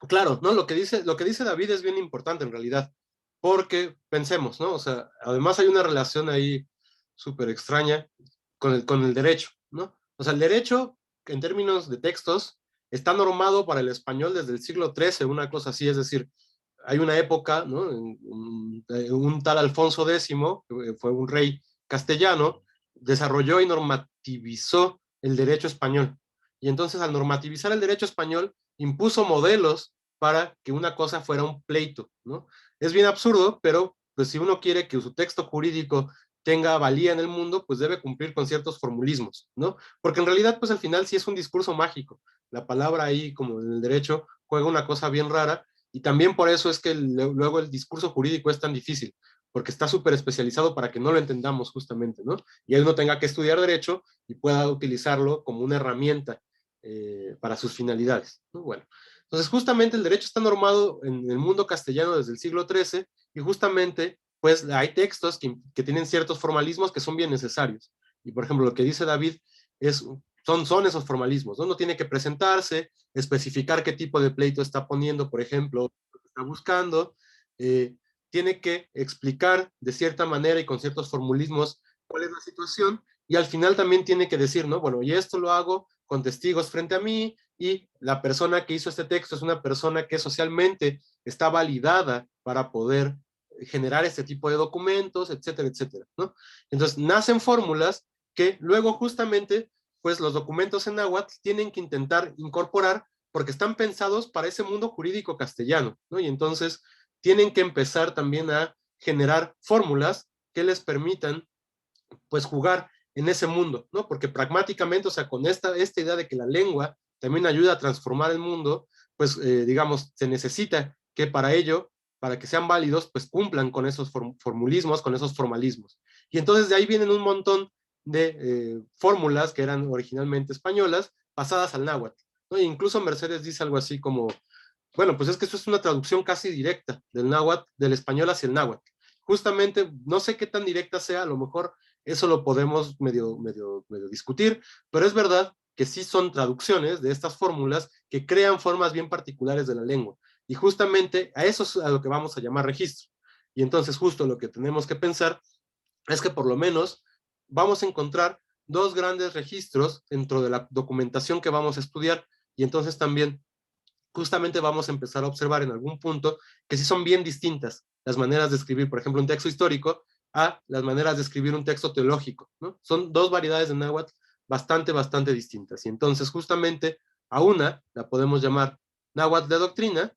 S1: Claro, ¿no? Lo que dice David es bien importante en realidad, porque pensemos, ¿no? O sea, además hay una relación ahí súper extraña con el derecho, ¿no? O sea, el derecho, en términos de textos, está normado para el español desde el siglo XIII, una cosa así, es decir, hay una época, ¿no? Un tal Alfonso X, que fue un rey castellano, desarrolló y normativizó el derecho español. Y entonces, al normativizar el derecho español, impuso modelos para que una cosa fuera un pleito, ¿no? Es bien absurdo, pero pues si uno quiere que su texto jurídico tenga valía en el mundo, pues debe cumplir con ciertos formulismos, ¿no? Porque en realidad, pues al final sí es un discurso mágico. La palabra ahí, como en el derecho, juega una cosa bien rara, y también por eso es que luego el discurso jurídico es tan difícil, porque está súper especializado para que no lo entendamos justamente, ¿no? Y él no tenga que estudiar derecho y pueda utilizarlo como una herramienta para sus finalidades, ¿no? Bueno, entonces justamente el derecho está normado en el mundo castellano desde el siglo XIII, y justamente pues hay textos que tienen ciertos formalismos que son bien necesarios. Y por ejemplo, lo que dice David son esos formalismos, ¿no? No tiene que presentarse, especificar qué tipo de pleito está poniendo, por ejemplo, lo que está buscando, tiene que explicar de cierta manera y con ciertos formulismos cuál es la situación, y al final también tiene que decir, ¿no? Bueno, y esto lo hago con testigos frente a mí, y la persona que hizo este texto es una persona que socialmente está validada para poder generar este tipo de documentos, etcétera, etcétera, ¿no? Entonces, nacen fórmulas que luego justamente, pues los documentos en náhuatl tienen que intentar incorporar porque están pensados para ese mundo jurídico castellano, ¿no? Y entonces tienen que empezar también a generar fórmulas que les permitan, pues, jugar en ese mundo, ¿no? Porque pragmáticamente, o sea, con esta idea de que la lengua también ayuda a transformar el mundo, pues, digamos, se necesita que para ello, para que sean válidos, pues cumplan con esos formulismos, con esos formalismos. Y entonces de ahí vienen un montón de fórmulas que eran originalmente españolas, pasadas al náhuatl, ¿no? E incluso Mercedes dice algo así como, bueno, pues es que eso es una traducción casi directa del náhuatl, del español hacia el náhuatl. Justamente, no sé qué tan directa sea, a lo mejor eso lo podemos medio discutir, pero es verdad que sí son traducciones de estas fórmulas que crean formas bien particulares de la lengua. Y justamente a eso es a lo que vamos a llamar registro. Y entonces justo lo que tenemos que pensar es que por lo menos vamos a encontrar dos grandes registros dentro de la documentación que vamos a estudiar, y entonces también justamente vamos a empezar a observar en algún punto que sí son bien distintas las maneras de escribir, por ejemplo, un texto histórico a las maneras de escribir un texto teológico, ¿no? Son dos variedades de náhuatl bastante distintas. Y entonces justamente a una la podemos llamar náhuatl de doctrina,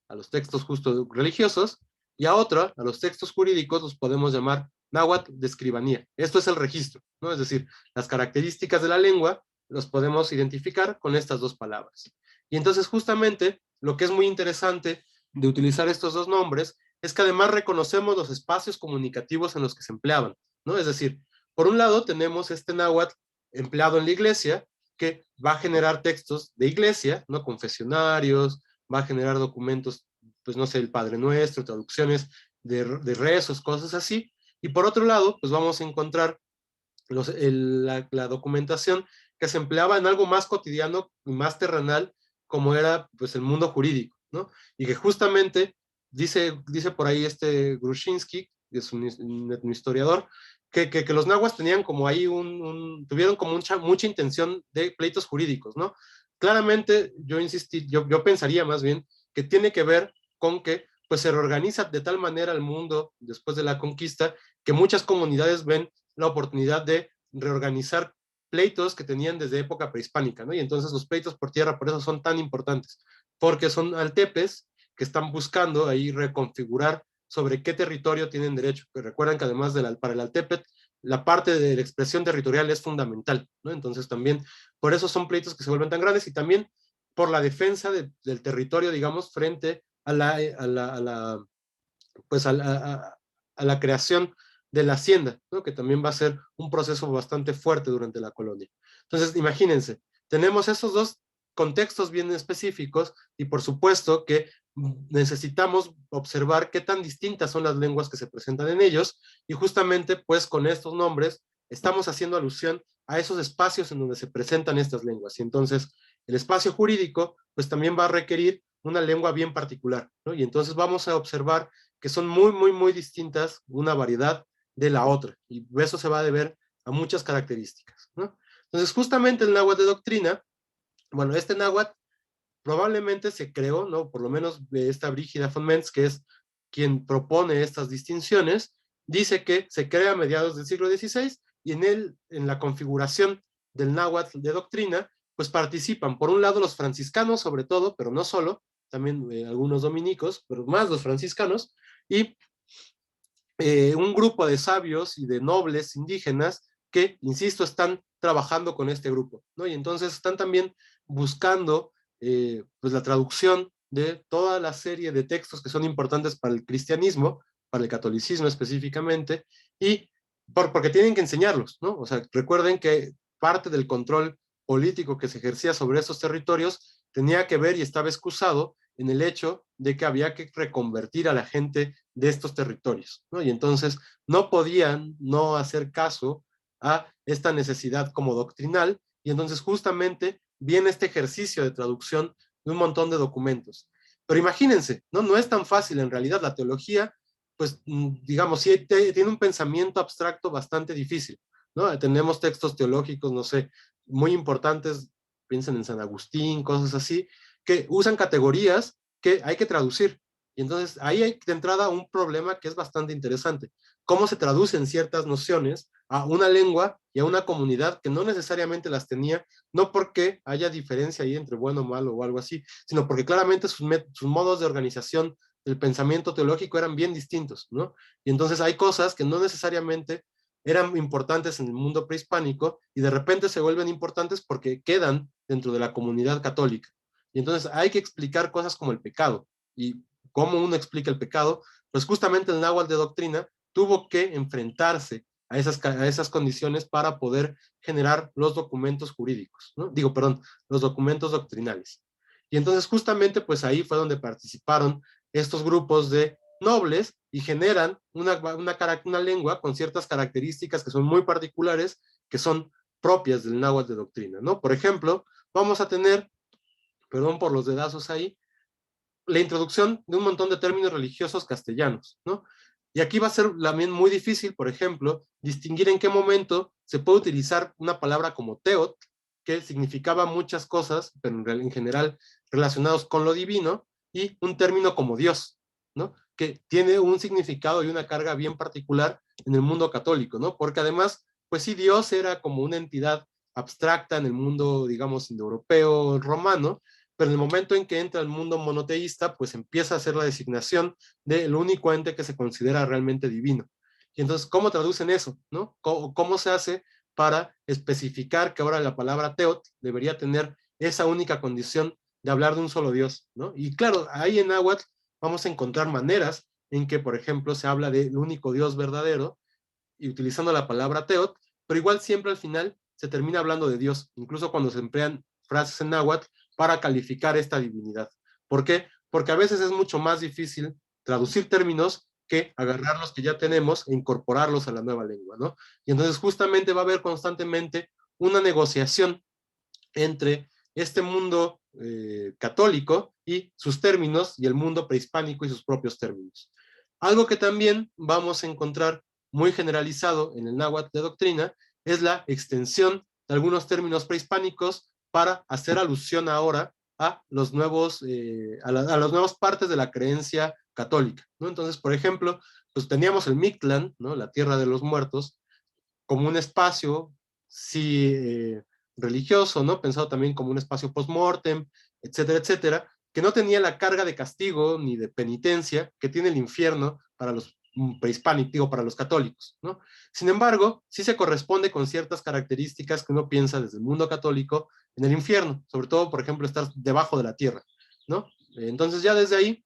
S1: a los textos justo religiosos, y a otra, a los textos jurídicos, los podemos llamar náhuatl de escribanía. Esto es el registro, ¿no? Es decir, las características de la lengua los podemos identificar con estas dos palabras. Y entonces justamente lo que es muy interesante de utilizar estos dos nombres es que además reconocemos los espacios comunicativos en los que se empleaban, ¿no? Es decir, por un lado tenemos este náhuatl empleado en la iglesia, que va a generar textos de iglesia, ¿no? Confesionarios, va a generar documentos, pues no sé, el Padre Nuestro, traducciones de rezos, cosas así. Y por otro lado, pues vamos a encontrar la documentación que se empleaba en algo más cotidiano y más terrenal, como era pues el mundo jurídico, ¿no? Y que justamente dice por ahí este Grushinsky, que es un historiador, que los nahuas tenían como ahí tuvieron como mucha intención de pleitos jurídicos, ¿no? Claramente yo pensaría más bien que tiene que ver con que pues se reorganiza de tal manera el mundo después de la conquista que muchas comunidades ven la oportunidad de reorganizar pleitos que tenían desde época prehispánica, ¿no? Y entonces los pleitos por tierra por eso son tan importantes, porque son altepes que están buscando ahí reconfigurar sobre qué territorio tienen derecho. Que recuerdan que además para el altepet, la parte de la expresión territorial es fundamental, ¿no? Entonces también por eso son pleitos que se vuelven tan grandes, y también por la defensa del territorio, digamos, frente a la creación de la hacienda, ¿no? Que también va a ser un proceso bastante fuerte durante la colonia. Entonces, imagínense, tenemos esos dos contextos bien específicos, y por supuesto que necesitamos observar qué tan distintas son las lenguas que se presentan en ellos, y justamente pues con estos nombres estamos haciendo alusión a esos espacios en donde se presentan estas lenguas. Y entonces el espacio jurídico pues también va a requerir una lengua bien particular, ¿no? Y entonces vamos a observar que son muy distintas una variedad de la otra, y eso se va a deber a muchas características, ¿no? Entonces justamente el náhuatl de doctrina, bueno, este náhuatl probablemente se creó, ¿no? Por lo menos de esta Brígida von Mentz, que es quien propone estas distinciones, dice que se crea a mediados del siglo XVI, y en la configuración del náhuatl de doctrina, pues participan, por un lado, los franciscanos, sobre todo, pero no solo, también algunos dominicos, pero más los franciscanos, y un grupo de sabios y de nobles indígenas que, insisto, están trabajando con este grupo, ¿no? Y entonces están también buscando pues la traducción de toda la serie de textos que son importantes para el cristianismo, para el catolicismo específicamente, y porque tienen que enseñarlos, ¿no? O sea, recuerden que parte del control político que se ejercía sobre estos territorios tenía que ver y estaba excusado en el hecho de que había que reconvertir a la gente de estos territorios, ¿no? Y entonces no podían no hacer caso a esta necesidad como doctrinal, y entonces justamente viene este ejercicio de traducción de un montón de documentos. Pero imagínense, ¿no? No es tan fácil en realidad. La teología, pues digamos, sí tiene un pensamiento abstracto bastante difícil, ¿no? Tenemos textos teológicos, no sé, muy importantes, piensen en San Agustín, cosas así, que usan categorías que hay que traducir. Y entonces ahí hay de entrada un problema que es bastante interesante. ¿Cómo se traducen ciertas nociones a una lengua y a una comunidad que no necesariamente las tenía, no porque haya diferencia ahí entre bueno o malo o algo así, sino porque claramente sus modos de organización del pensamiento teológico eran bien distintos, ¿no? Y entonces hay cosas que no necesariamente eran importantes en el mundo prehispánico y de repente se vuelven importantes porque quedan dentro de la comunidad católica. Y entonces hay que explicar cosas como el pecado. ¿Y cómo uno explica el pecado? Pues justamente el náhuatl de doctrina tuvo que enfrentarse a esas condiciones para poder generar los documentos jurídicos, ¿no? Digo, perdón, los documentos doctrinales. Y entonces justamente pues ahí fue donde participaron estos grupos de nobles y generan una lengua con ciertas características que son muy particulares, que son propias del náhuatl de doctrina, ¿no? Por ejemplo, vamos a tener, perdón por los dedazos ahí, la introducción de un montón de términos religiosos castellanos, ¿no? Y aquí va a ser también muy difícil, por ejemplo, distinguir en qué momento se puede utilizar una palabra como teot, que significaba muchas cosas, pero en general relacionados con lo divino, y un término como Dios, ¿no? Que tiene un significado y una carga bien particular en el mundo católico, ¿no? Porque además, pues sí, Dios era como una entidad abstracta en el mundo, digamos, indoeuropeo, romano, pero en el momento en que entra el mundo monoteísta, pues empieza a hacer la designación del único ente que se considera realmente divino. Y entonces, ¿cómo traducen eso? ¿No? ¿Cómo se hace para especificar que ahora la palabra teot debería tener esa única condición de hablar de un solo Dios, ¿no? Y claro, ahí en náhuatl vamos a encontrar maneras en que, por ejemplo, se habla del único Dios verdadero y utilizando la palabra teot, pero igual siempre al final se termina hablando de Dios, incluso cuando se emplean frases en náhuatl para calificar esta divinidad. ¿Por qué? Porque a veces es mucho más difícil traducir términos que agarrar los que ya tenemos e incorporarlos a la nueva lengua, ¿no? Y entonces justamente va a haber constantemente una negociación entre este mundo católico y sus términos y el mundo prehispánico y sus propios términos. Algo que también vamos a encontrar muy generalizado en el náhuatl de doctrina es la extensión de algunos términos prehispánicos para hacer alusión ahora a los nuevos, a las nuevas partes de la creencia católica, ¿no? Entonces, por ejemplo, pues teníamos el Mictlán, ¿no? La tierra de los muertos, como un espacio, sí, religioso, ¿no? Pensado también como un espacio post-mortem, etcétera, etcétera, que no tenía la carga de castigo ni de penitencia que tiene el infierno para los prehispánicos, digo, para los católicos, ¿no? Sin embargo, sí se corresponde con ciertas características que uno piensa desde el mundo católico en el infierno, sobre todo, por ejemplo, estar debajo de la tierra, ¿no? Entonces ya desde ahí,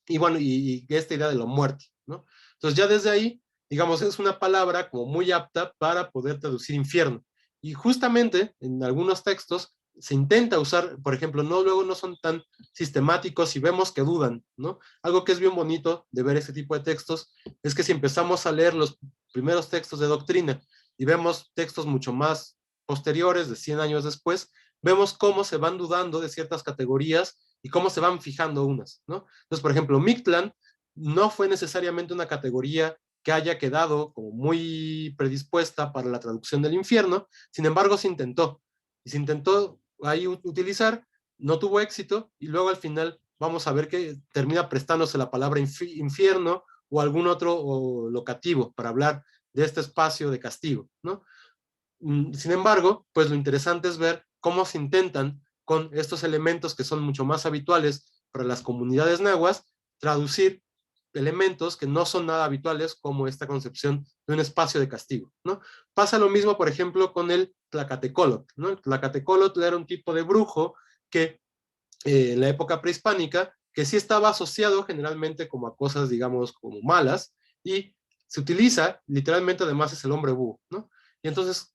S1: y bueno, y esta idea de la muerte, ¿no? Entonces ya desde ahí, digamos, es una palabra como muy apta para poder traducir infierno. Y justamente en algunos textos se intenta usar, por ejemplo, luego no son tan sistemáticos y vemos que dudan, ¿no? Algo que es bien bonito de ver este tipo de textos es que si empezamos a leer los primeros textos de doctrina y vemos textos mucho más posteriores, de 100 años después, vemos cómo se van dudando de ciertas categorías y cómo se van fijando unas, ¿no? Entonces, por ejemplo, Mictlán no fue necesariamente una categoría que haya quedado como muy predispuesta para la traducción del infierno, sin embargo se intentó, y se intentó ahí utilizar, no tuvo éxito, y luego al final vamos a ver que termina prestándose la palabra infierno o algún otro locativo para hablar de este espacio de castigo, ¿no? Sin embargo, pues lo interesante es ver cómo se intentan con estos elementos que son mucho más habituales para las comunidades nahuas, traducir elementos que no son nada habituales como esta concepción de un espacio de castigo, ¿no? Pasa lo mismo, por ejemplo, con el Tlacatecolotl, ¿no? El Tlacatecolotl era un tipo de brujo que en la época prehispánica, que sí estaba asociado generalmente como a cosas, digamos, como malas, y se utiliza, literalmente además es el hombre búho, ¿no? Y entonces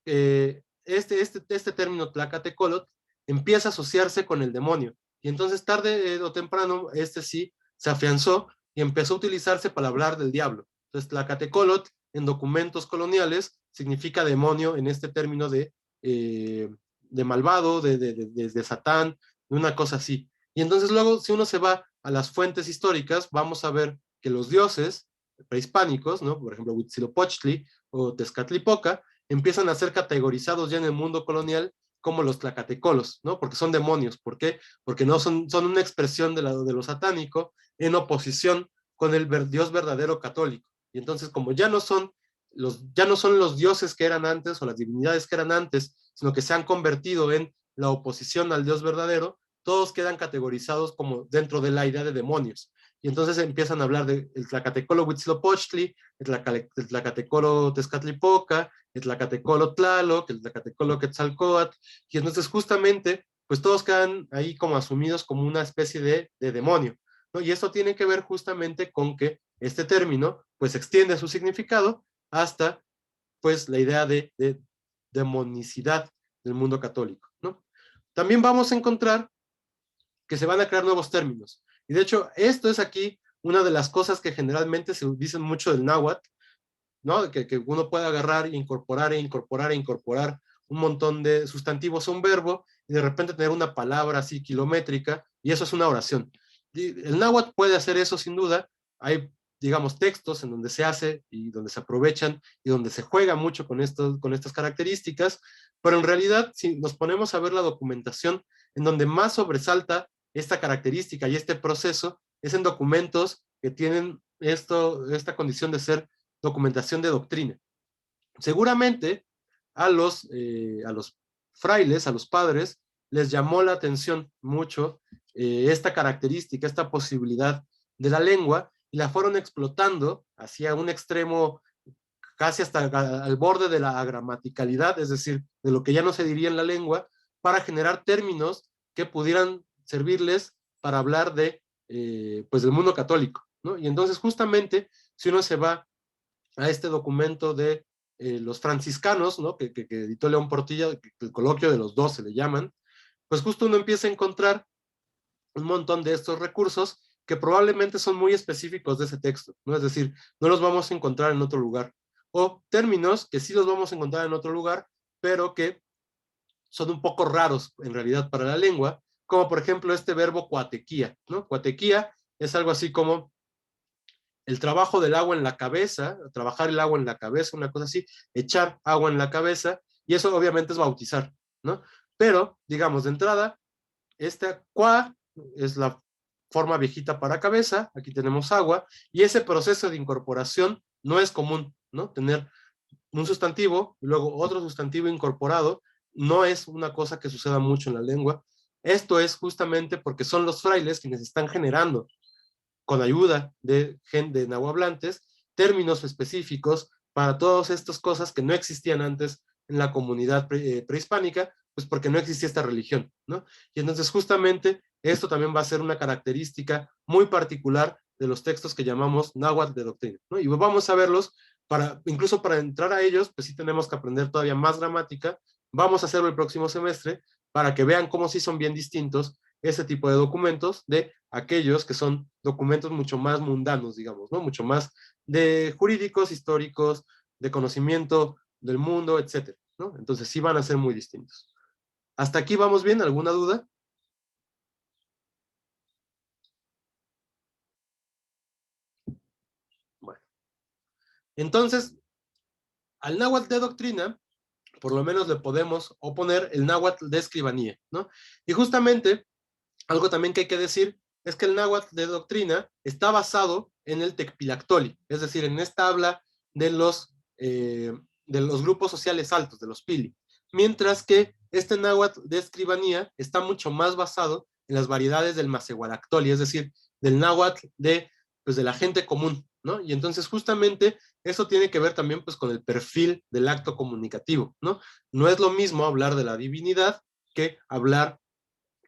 S1: este término Tlacatecolotl empieza a asociarse con el demonio, y entonces tarde o temprano este sí se afianzó y empezó a utilizarse para hablar del diablo. Entonces Tlacatecolotl en documentos coloniales significa demonio en este término de malvado, de Satán, una cosa así. Y entonces luego, si uno se va a las fuentes históricas, vamos a ver que los dioses prehispánicos, ¿no? Por ejemplo, Huitzilopochtli o Tezcatlipoca, empiezan a ser categorizados ya en el mundo colonial como los tlacatecolos, ¿no? Porque son demonios. ¿Por qué? Porque no son una expresión de lo satánico en oposición con el Dios verdadero católico. Y entonces, como ya no son los dioses que eran antes o las divinidades que eran antes, sino que se han convertido en la oposición al Dios verdadero, todos quedan categorizados como dentro de la idea de demonios. Y entonces empiezan a hablar del Tlacatecolo Huitzilopochtli, el Tlacatecolo Tezcatlipoca, el Tlacatecolo Tlaloc, el Tlacatecolo Quetzalcóatl, y entonces justamente, pues todos quedan ahí como asumidos como una especie de demonio, ¿no? Y esto tiene que ver justamente con que este término, pues extiende su significado hasta, pues, la idea de demonicidad del mundo católico, ¿no? También vamos a encontrar que se van a crear nuevos términos. Y de hecho, esto es aquí una de las cosas que generalmente se dicen mucho del náhuatl, ¿no? Que uno puede agarrar e incorporar un montón de sustantivos a un verbo y de repente tener una palabra así kilométrica, y eso es una oración. El náhuatl puede hacer eso sin duda. Hay, digamos, textos en donde se hace y donde se aprovechan y donde se juega mucho con estas características, pero en realidad, si nos ponemos a ver la documentación, en donde más sobresalta esta característica y este proceso es en documentos que tienen esta condición de ser documentación de doctrina. Seguramente a los frailes, a los padres, les llamó la atención mucho esta característica, esta posibilidad de la lengua, y la fueron explotando hacia un extremo casi hasta al borde de la gramaticalidad, es decir, de lo que ya no se diría en la lengua, para generar términos que pudieran servirles para hablar pues del mundo católico, ¿no? Y entonces justamente, si uno se va a este documento de los franciscanos, ¿no? que editó León Portilla, el coloquio de los 12 le llaman, pues justo uno empieza a encontrar un montón de estos recursos que probablemente son muy específicos de ese texto, ¿no? Es decir, no los vamos a encontrar en otro lugar. O términos que sí los vamos a encontrar en otro lugar, pero que son un poco raros en realidad para la lengua, como por ejemplo este verbo cuatequía, ¿no? Cuatequía es algo así como el trabajo del agua en la cabeza, trabajar el agua en la cabeza, una cosa así, echar agua en la cabeza, y eso obviamente es bautizar, ¿no? Pero, digamos, de entrada, esta cua es la forma viejita para cabeza, aquí tenemos agua, y ese proceso de incorporación no es común, ¿no? Tener un sustantivo y luego otro sustantivo incorporado no es una cosa que suceda mucho en la lengua. Esto es justamente porque son los frailes quienes están generando, con ayuda de nahuablantes, términos específicos para todas estas cosas que no existían antes en la comunidad prehispánica, pues porque no existía esta religión, ¿no? Y entonces justamente esto también va a ser una característica muy particular de los textos que llamamos náhuatl de doctrina, ¿no? Y vamos a verlos, incluso para entrar a ellos, pues sí tenemos que aprender todavía más gramática. Vamos a hacerlo el próximo semestre para que vean cómo sí son bien distintos ese tipo de documentos de aquellos que son documentos mucho más mundanos, digamos, ¿no? Mucho más de jurídicos, históricos, de conocimiento del mundo, etcétera. ¿no? Entonces sí van a ser muy distintos. ¿Hasta aquí vamos bien? ¿Alguna duda? Bueno. Entonces, al náhuatl de doctrina, por lo menos le podemos oponer el náhuatl de escribanía, ¿no? Y justamente, algo también que hay que decir es que el náhuatl de doctrina está basado en el tecpilactoli, es decir, en esta habla de los grupos sociales altos, de los pili, mientras que este náhuatl de escribanía está mucho más basado en las variedades del macehualactoli, es decir, del náhuatl pues, de la gente común, ¿no? Y entonces justamente eso tiene que ver también pues con el perfil del acto comunicativo, ¿no? No es lo mismo hablar de la divinidad que hablar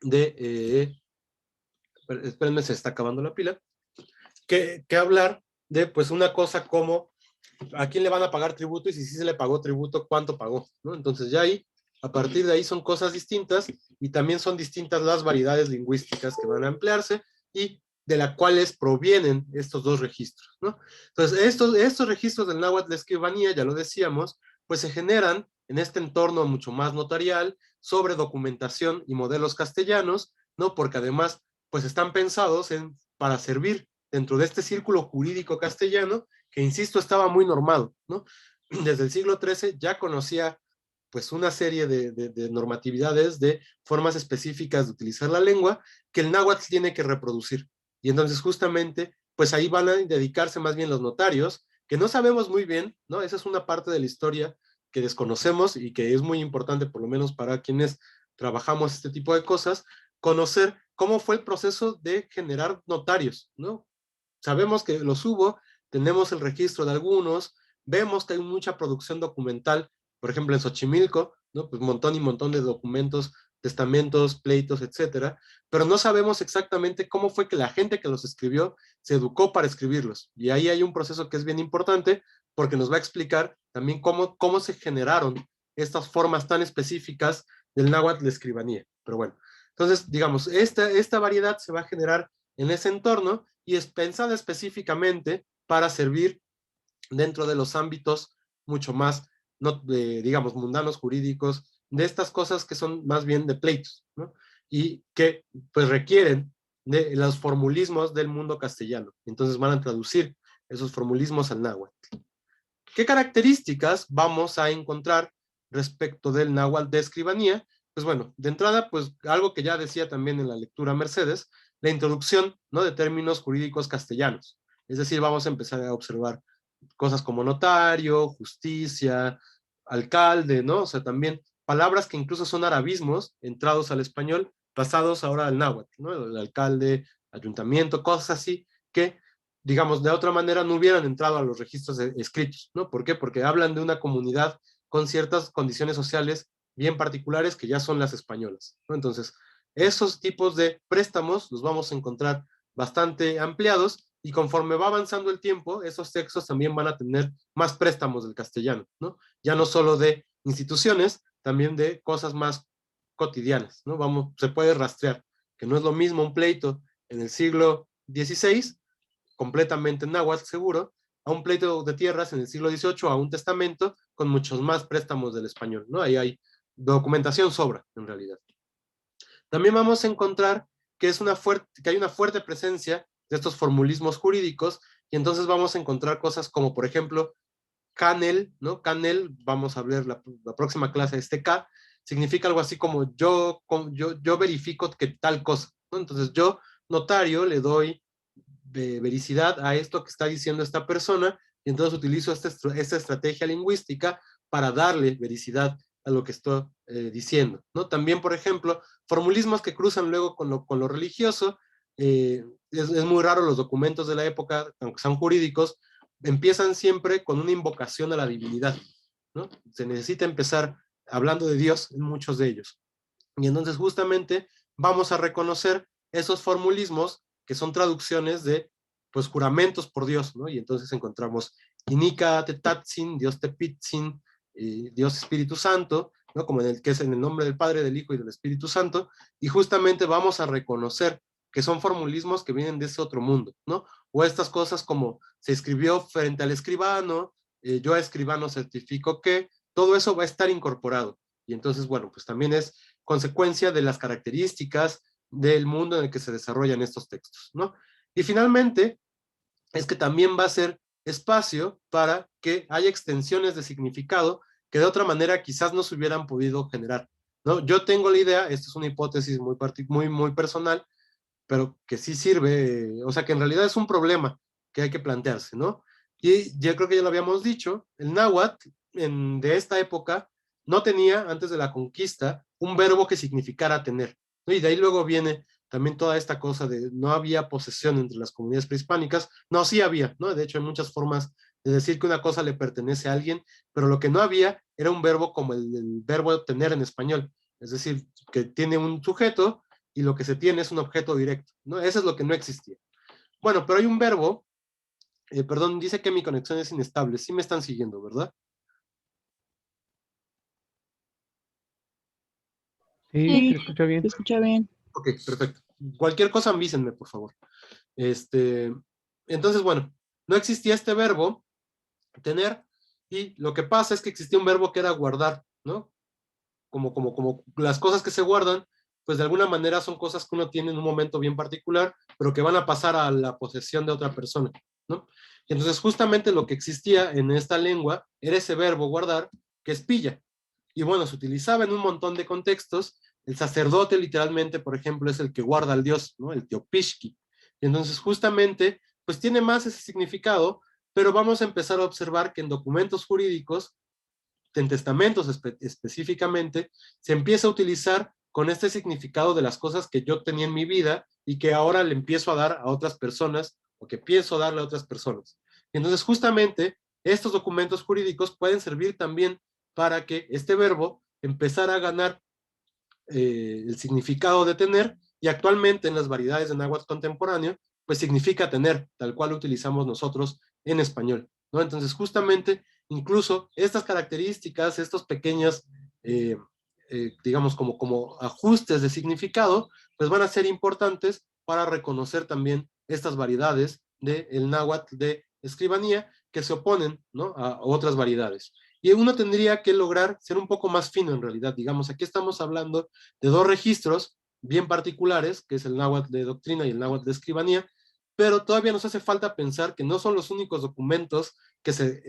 S1: de, espérenme, se está acabando la pila, que hablar de pues una cosa como a quién le van a pagar tributo y si sí se le pagó tributo, cuánto pagó, ¿no? Entonces ya ahí, a partir de ahí son cosas distintas y también son distintas las variedades lingüísticas que van a emplearse y de las cuales provienen estos dos registros, ¿no? Entonces, estos registros del náhuatl de escribanía, ya lo decíamos, pues se generan en este entorno mucho más notarial, sobre documentación y modelos castellanos, ¿no? Porque además, pues están pensados para servir dentro de este círculo jurídico castellano, que insisto, estaba muy normado, ¿no? Desde el siglo XIII ya conocía pues una serie de normatividades, de formas específicas de utilizar la lengua, que el náhuatl tiene que reproducir. Y entonces justamente, pues ahí van a dedicarse más bien los notarios, que no sabemos muy bien, ¿no? Esa es una parte de la historia que desconocemos y que es muy importante, por lo menos para quienes trabajamos este tipo de cosas, conocer cómo fue el proceso de generar notarios, ¿no? Sabemos que los hubo, tenemos el registro de algunos, vemos que hay mucha producción documental, por ejemplo en Xochimilco, ¿no? Pues montón y montón de documentos, testamentos, pleitos, etcétera, pero no sabemos exactamente cómo fue que la gente que los escribió se educó para escribirlos. Y ahí hay un proceso que es bien importante porque nos va a explicar también cómo se generaron estas formas tan específicas del náhuatl de escribanía. Pero bueno, entonces, digamos, esta variedad se va a generar en ese entorno y es pensada específicamente para servir dentro de los ámbitos mucho más, no, digamos, mundanos, jurídicos, de estas cosas que son más bien de pleitos, ¿no? Y que pues requieren de los formulismos del mundo castellano. Entonces van a traducir esos formulismos al náhuatl. ¿Qué características vamos a encontrar respecto del náhuatl de escribanía? Pues bueno, de entrada, pues algo que ya decía también en la lectura Mercedes, la introducción, ¿no?, de términos jurídicos castellanos. Es decir, vamos a empezar a observar cosas como notario, justicia, alcalde, ¿no? O sea, también palabras que incluso son arabismos entrados al español, pasados ahora al náhuatl, ¿no? El alcalde, ayuntamiento, cosas así que, digamos, de otra manera no hubieran entrado a los registros escritos, ¿no? ¿Por qué? Porque hablan de una comunidad con ciertas condiciones sociales bien particulares que ya son las españolas, ¿no? Entonces, esos tipos de préstamos los vamos a encontrar bastante ampliados y conforme va avanzando el tiempo, esos textos también van a tener más préstamos del castellano, ¿no? Ya no solo de instituciones, también de cosas más cotidianas, ¿no? Se puede rastrear, que no es lo mismo un pleito en el siglo XVI, completamente náhuatl seguro, a un pleito de tierras en el siglo XVIII, a un testamento con muchos más préstamos del español, ¿no? Ahí hay documentación sobra, en realidad. También vamos a encontrar que hay una fuerte presencia de estos formulismos jurídicos, y entonces vamos a encontrar cosas como, por ejemplo, Canel, ¿no? Canel, vamos a ver la próxima clase, K, significa algo así como yo verifico que tal cosa, ¿no? Entonces yo, notario, le doy vericidad a esto que está diciendo esta persona, y entonces utilizo esta estrategia lingüística para darle vericidad a lo que estoy diciendo, ¿no? También, por ejemplo, formulismos que cruzan luego con lo religioso. Es muy raro los documentos de la época, aunque sean jurídicos, empiezan siempre con una invocación a la divinidad, ¿no? Se necesita empezar hablando de Dios en muchos de ellos. Y entonces justamente vamos a reconocer esos formulismos que son traducciones de, pues, juramentos por Dios, ¿no? Y entonces encontramos Inika Tetatzin, Dios Tepitzin, Dios Espíritu Santo, ¿no? Como que es en el nombre del Padre, del Hijo y del Espíritu Santo, y justamente vamos a reconocer que son formulismos que vienen de ese otro mundo, ¿no? O estas cosas como se escribió frente al escribano, yo a escribano certifico que, todo eso va a estar incorporado. Y entonces, bueno, pues también es consecuencia de las características del mundo en el que se desarrollan estos textos, ¿no? Y finalmente, es que también va a ser espacio para que haya extensiones de significado que de otra manera quizás no se hubieran podido generar, ¿no? Yo tengo la idea, esta es una hipótesis muy personal, pero que sí sirve, o sea que en realidad es un problema que hay que plantearse, ¿no? Y yo creo que ya lo habíamos dicho, el náhuatl de esta época no tenía, antes de la conquista, un verbo que significara tener, ¿no? Y de ahí luego viene también toda esta cosa de no había posesión entre las comunidades prehispánicas, no, sí había, ¿no? De hecho hay muchas formas de decir que una cosa le pertenece a alguien, pero lo que no había era un verbo como el verbo tener en español, es decir, que tiene un sujeto y lo que se tiene es un objeto directo, ¿no? Eso es lo que no existía. Bueno, pero hay un verbo, perdón, dice que mi conexión es inestable, sí me están siguiendo, ¿verdad?
S2: Sí,
S3: Sí,
S2: se escucha bien.
S3: se escucha bien.
S1: Ok, perfecto. Cualquier cosa avísenme, por favor. Entonces, bueno, no existía este verbo, tener, y lo que pasa es que existía un verbo que era guardar, ¿no? Como las cosas que se guardan, pues de alguna manera son cosas que uno tiene en un momento bien particular, pero que van a pasar a la posesión de otra persona, ¿no? Y entonces justamente lo que existía en esta lengua era ese verbo guardar, que es pilla. Y bueno, se utilizaba en un montón de contextos. El sacerdote literalmente, por ejemplo, es el que guarda al dios, ¿no? El teopishki. Y entonces justamente, pues tiene más ese significado, pero vamos a empezar a observar que en documentos jurídicos, en testamentos específicamente, se empieza a utilizar con este significado de las cosas que yo tenía en mi vida y que ahora le empiezo a dar a otras personas o que pienso darle a otras personas. Y entonces justamente estos documentos jurídicos pueden servir también para que este verbo empezara a ganar el significado de tener, y actualmente en las variedades de náhuatl contemporáneo, pues significa tener, tal cual lo utilizamos nosotros en español, ¿no? Entonces justamente, incluso estas características, estos pequeños, digamos, como ajustes de significado, pues van a ser importantes para reconocer también estas variedades del náhuatl de escribanía que se oponen, ¿no?, a otras variedades. Y uno tendría que lograr ser un poco más fino en realidad, digamos, aquí estamos hablando de dos registros bien particulares, que es el náhuatl de doctrina y el náhuatl de escribanía, pero todavía nos hace falta pensar que no son los únicos documentos que se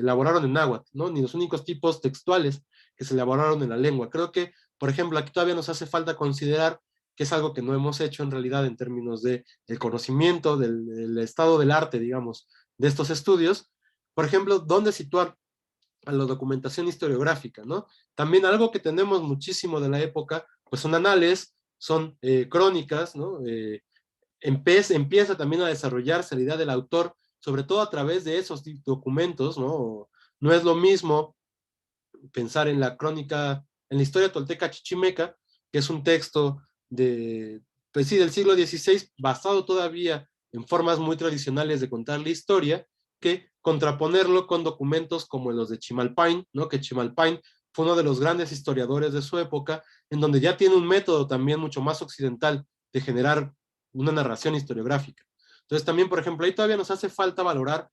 S1: elaboraron en náhuatl, ¿no? Ni los únicos tipos textuales que se elaboraron en la lengua. Creo que, por ejemplo, aquí todavía nos hace falta considerar que es algo que no hemos hecho en realidad en términos de el conocimiento del estado del arte, digamos, de estos estudios. Por ejemplo, ¿dónde situar a la documentación historiográfica, ¿no? También algo que tenemos muchísimo de la época, pues son anales, son crónicas, ¿no? Empieza también a desarrollarse la idea del autor, sobre todo a través de esos documentos, ¿no? No es lo mismo pensar en la crónica, en la historia tolteca chichimeca, que es un texto de, pues sí, del siglo XVI, basado todavía en formas muy tradicionales de contar la historia, que contraponerlo con documentos como los de Chimalpain, ¿no? Que Chimalpain fue uno de los grandes historiadores de su época, en donde ya tiene un método también mucho más occidental de generar una narración historiográfica. Entonces también, por ejemplo, ahí todavía nos hace falta valorar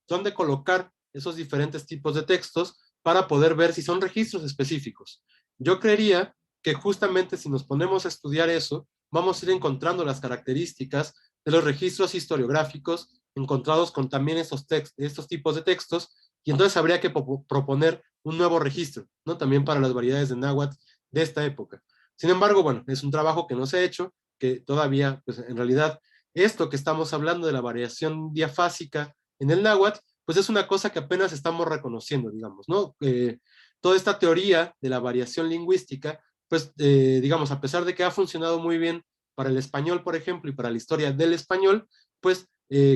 S1: dónde colocar esos diferentes tipos de textos para poder ver si son registros específicos. Yo creería que justamente si nos ponemos a estudiar eso, vamos a ir encontrando las características de los registros historiográficos encontrados con también estos tipos de textos, y entonces habría que proponer un nuevo registro, ¿no? También para las variedades de náhuatl de esta época. Sin embargo, bueno, es un trabajo que no se ha hecho, que todavía, pues en realidad, esto que estamos hablando de la variación diafásica en el náhuatl, pues es una cosa que apenas estamos reconociendo, digamos, ¿no? Toda esta teoría de la variación lingüística, pues, digamos, a pesar de que ha funcionado muy bien para el español, por ejemplo, y para la historia del español, pues,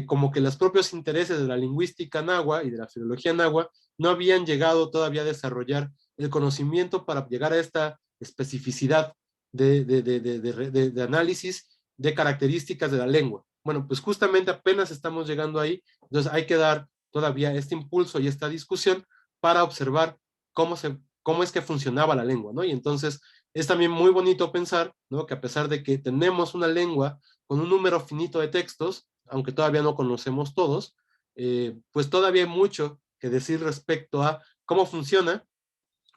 S1: como que los propios intereses de la lingüística náhuatl y de la filología náhuatl no habían llegado todavía a desarrollar el conocimiento para llegar a esta especificidad de análisis de características de la lengua. Bueno, pues justamente apenas estamos llegando ahí, entonces hay que dar todavía este impulso y esta discusión para observar cómo es que funcionaba la lengua, ¿no? Y entonces es también muy bonito pensar, ¿no?, que a pesar de que tenemos una lengua con un número finito de textos, aunque todavía no conocemos todos, pues todavía hay mucho que decir respecto a cómo funciona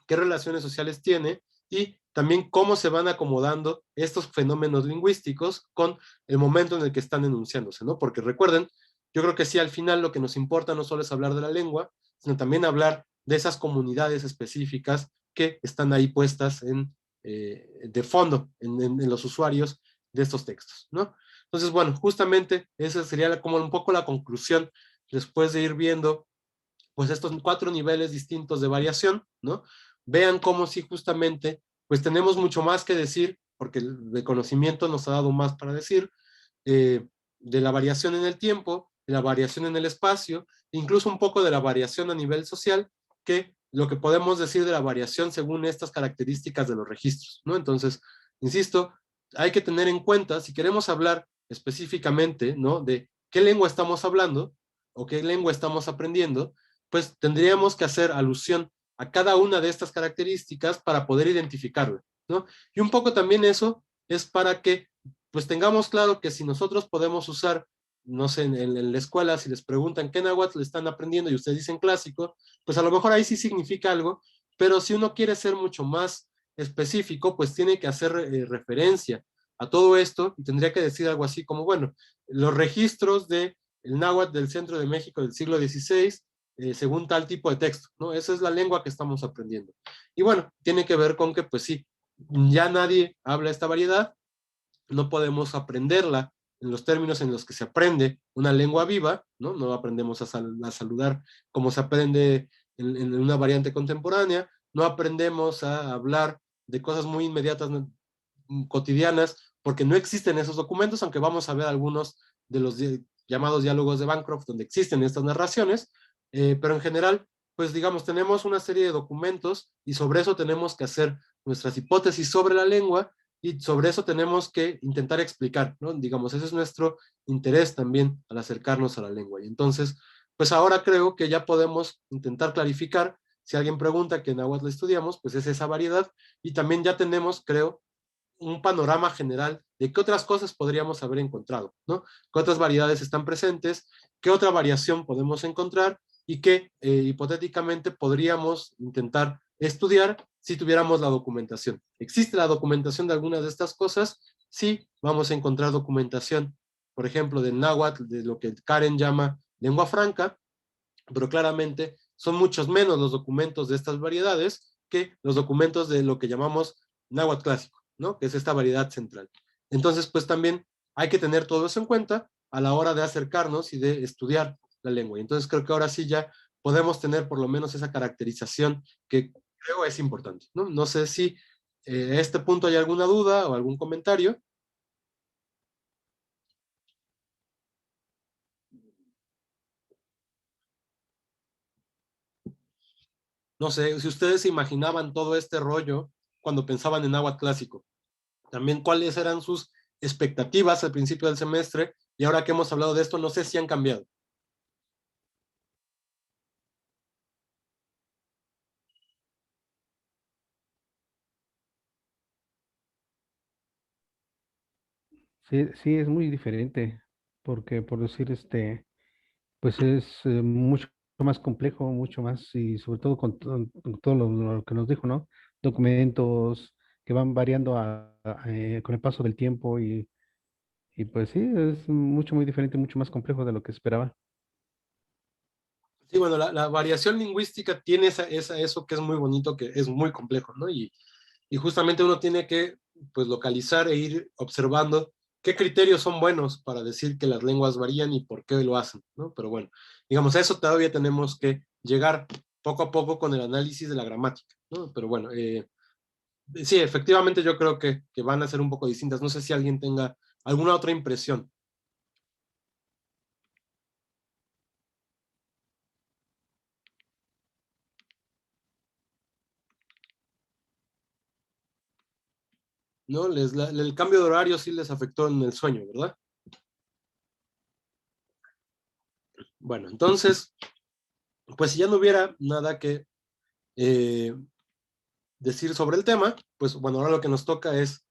S1: qué relaciones sociales tiene y también cómo se van acomodando estos fenómenos lingüísticos con el momento en el que están enunciándose, ¿no? Porque recuerden, yo creo que sí, al final lo que nos importa no solo es hablar de la lengua, sino también hablar de esas comunidades específicas que están ahí puestas de fondo en los usuarios de estos textos, ¿no? Entonces, bueno, justamente esa sería como un poco la conclusión después de ir viendo pues estos 4 niveles distintos de variación, ¿no? Vean cómo si justamente pues tenemos mucho más que decir, porque el conocimiento nos ha dado más para decir, de la variación en el tiempo, de la variación en el espacio, incluso un poco de la variación a nivel social, que lo que podemos decir de la variación según estas características de los registros, ¿no? Entonces, insisto, hay que tener en cuenta, si queremos hablar específicamente, ¿no? De qué lengua estamos hablando, o qué lengua estamos aprendiendo, pues tendríamos que hacer alusión a cada una de estas características para poder identificarlo, ¿no? Y un poco también eso es para que pues tengamos claro que si nosotros podemos usar, no sé, en la escuela, si les preguntan qué náhuatl están aprendiendo y ustedes dicen clásico, pues a lo mejor ahí sí significa algo, pero si uno quiere ser mucho más específico, pues tiene que hacer referencia a todo esto y tendría que decir algo así como, bueno, los registros del náhuatl del centro de México del siglo XVI, según tal tipo de texto, ¿no? Esa es la lengua que estamos aprendiendo. Y bueno, tiene que ver con que, pues sí, ya nadie habla esta variedad, no podemos aprenderla en los términos en los que se aprende una lengua viva, ¿no? No aprendemos a saludar como se aprende en una variante contemporánea, no aprendemos a hablar de cosas muy inmediatas, cotidianas, porque no existen esos documentos, aunque vamos a ver algunos de los llamados diálogos de Bancroft, donde existen estas narraciones, pero en general, pues digamos, tenemos una serie de documentos y sobre eso tenemos que hacer nuestras hipótesis sobre la lengua y sobre eso tenemos que intentar explicar, ¿no? Digamos, ese es nuestro interés también al acercarnos a la lengua. Y entonces, pues ahora creo que ya podemos intentar clarificar, si alguien pregunta qué náhuatl estudiamos, pues es esa variedad, y también ya tenemos, creo, un panorama general de qué otras cosas podríamos haber encontrado, ¿no? ¿Qué otras variedades están presentes? ¿Qué otra variación podemos encontrar? Y qué hipotéticamente podríamos intentar estudiar si tuviéramos la documentación. ¿Existe la documentación de algunas de estas cosas? Sí, vamos a encontrar documentación, por ejemplo, del náhuatl, de lo que Karen llama lengua franca, pero claramente son muchos menos los documentos de estas variedades que los documentos de lo que llamamos náhuatl clásico, ¿no? Que es esta variedad central. Entonces, pues también hay que tener todo eso en cuenta a la hora de acercarnos y de estudiar la lengua. Y entonces creo que ahora sí ya podemos tener por lo menos esa caracterización que creo es importante, ¿no? No sé si a este punto hay alguna duda o algún comentario. No sé, si ustedes se imaginaban todo este rollo cuando pensaban en náhuatl clásico. También cuáles eran sus expectativas al principio del semestre, y ahora que hemos hablado de esto, no sé si han cambiado.
S2: Sí, sí, es muy diferente, porque por decir, pues es mucho más complejo, mucho más, y sobre todo con todo lo que nos dijo, ¿no? Documentos que van variando con el paso del tiempo y pues sí, es mucho, muy diferente, mucho más complejo de lo que esperaba.
S1: Sí, bueno, la variación lingüística tiene eso que es muy bonito, que es muy complejo, ¿no? Y justamente uno tiene que, pues, localizar e ir observando qué criterios son buenos para decir que las lenguas varían y por qué lo hacen, ¿no? Pero bueno, digamos, a eso todavía tenemos que llegar poco a poco con el análisis de la gramática, ¿no? Pero bueno, sí, efectivamente yo creo que van a ser un poco distintas. No sé si alguien tenga alguna otra impresión. ¿No? El cambio de horario sí les afectó en el sueño, ¿verdad? Bueno, entonces, pues si ya no hubiera nada que decir sobre el tema, pues bueno, ahora lo que nos toca es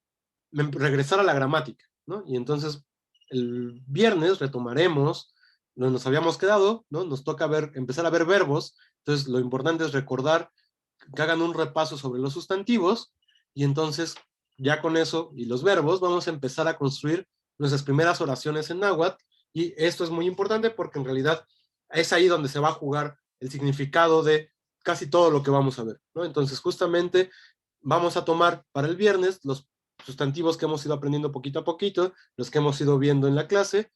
S1: regresar a la gramática, ¿no? Y entonces el viernes retomaremos donde nos habíamos quedado, ¿no? Nos toca empezar a ver verbos, entonces lo importante es recordar que hagan un repaso sobre los sustantivos, y entonces ya con eso y los verbos vamos a empezar a construir nuestras primeras oraciones en náhuatl, y esto es muy importante porque en realidad es ahí donde se va a jugar el significado de casi todo lo que vamos a ver, ¿no? Entonces justamente vamos a tomar para el viernes los sustantivos que hemos ido aprendiendo poquito a poquito, los que hemos ido viendo en la clase,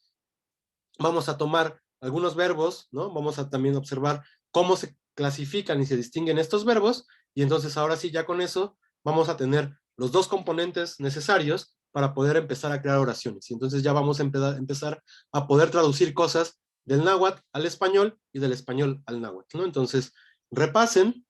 S1: vamos a tomar algunos verbos, ¿no? Vamos a también observar cómo se clasifican y se distinguen estos verbos, y entonces ahora sí, ya con eso, vamos a tener los dos componentes necesarios para poder empezar a crear oraciones. Y entonces ya vamos a empezar a poder traducir cosas del náhuatl al español y del español al náhuatl, ¿no? Entonces, repasen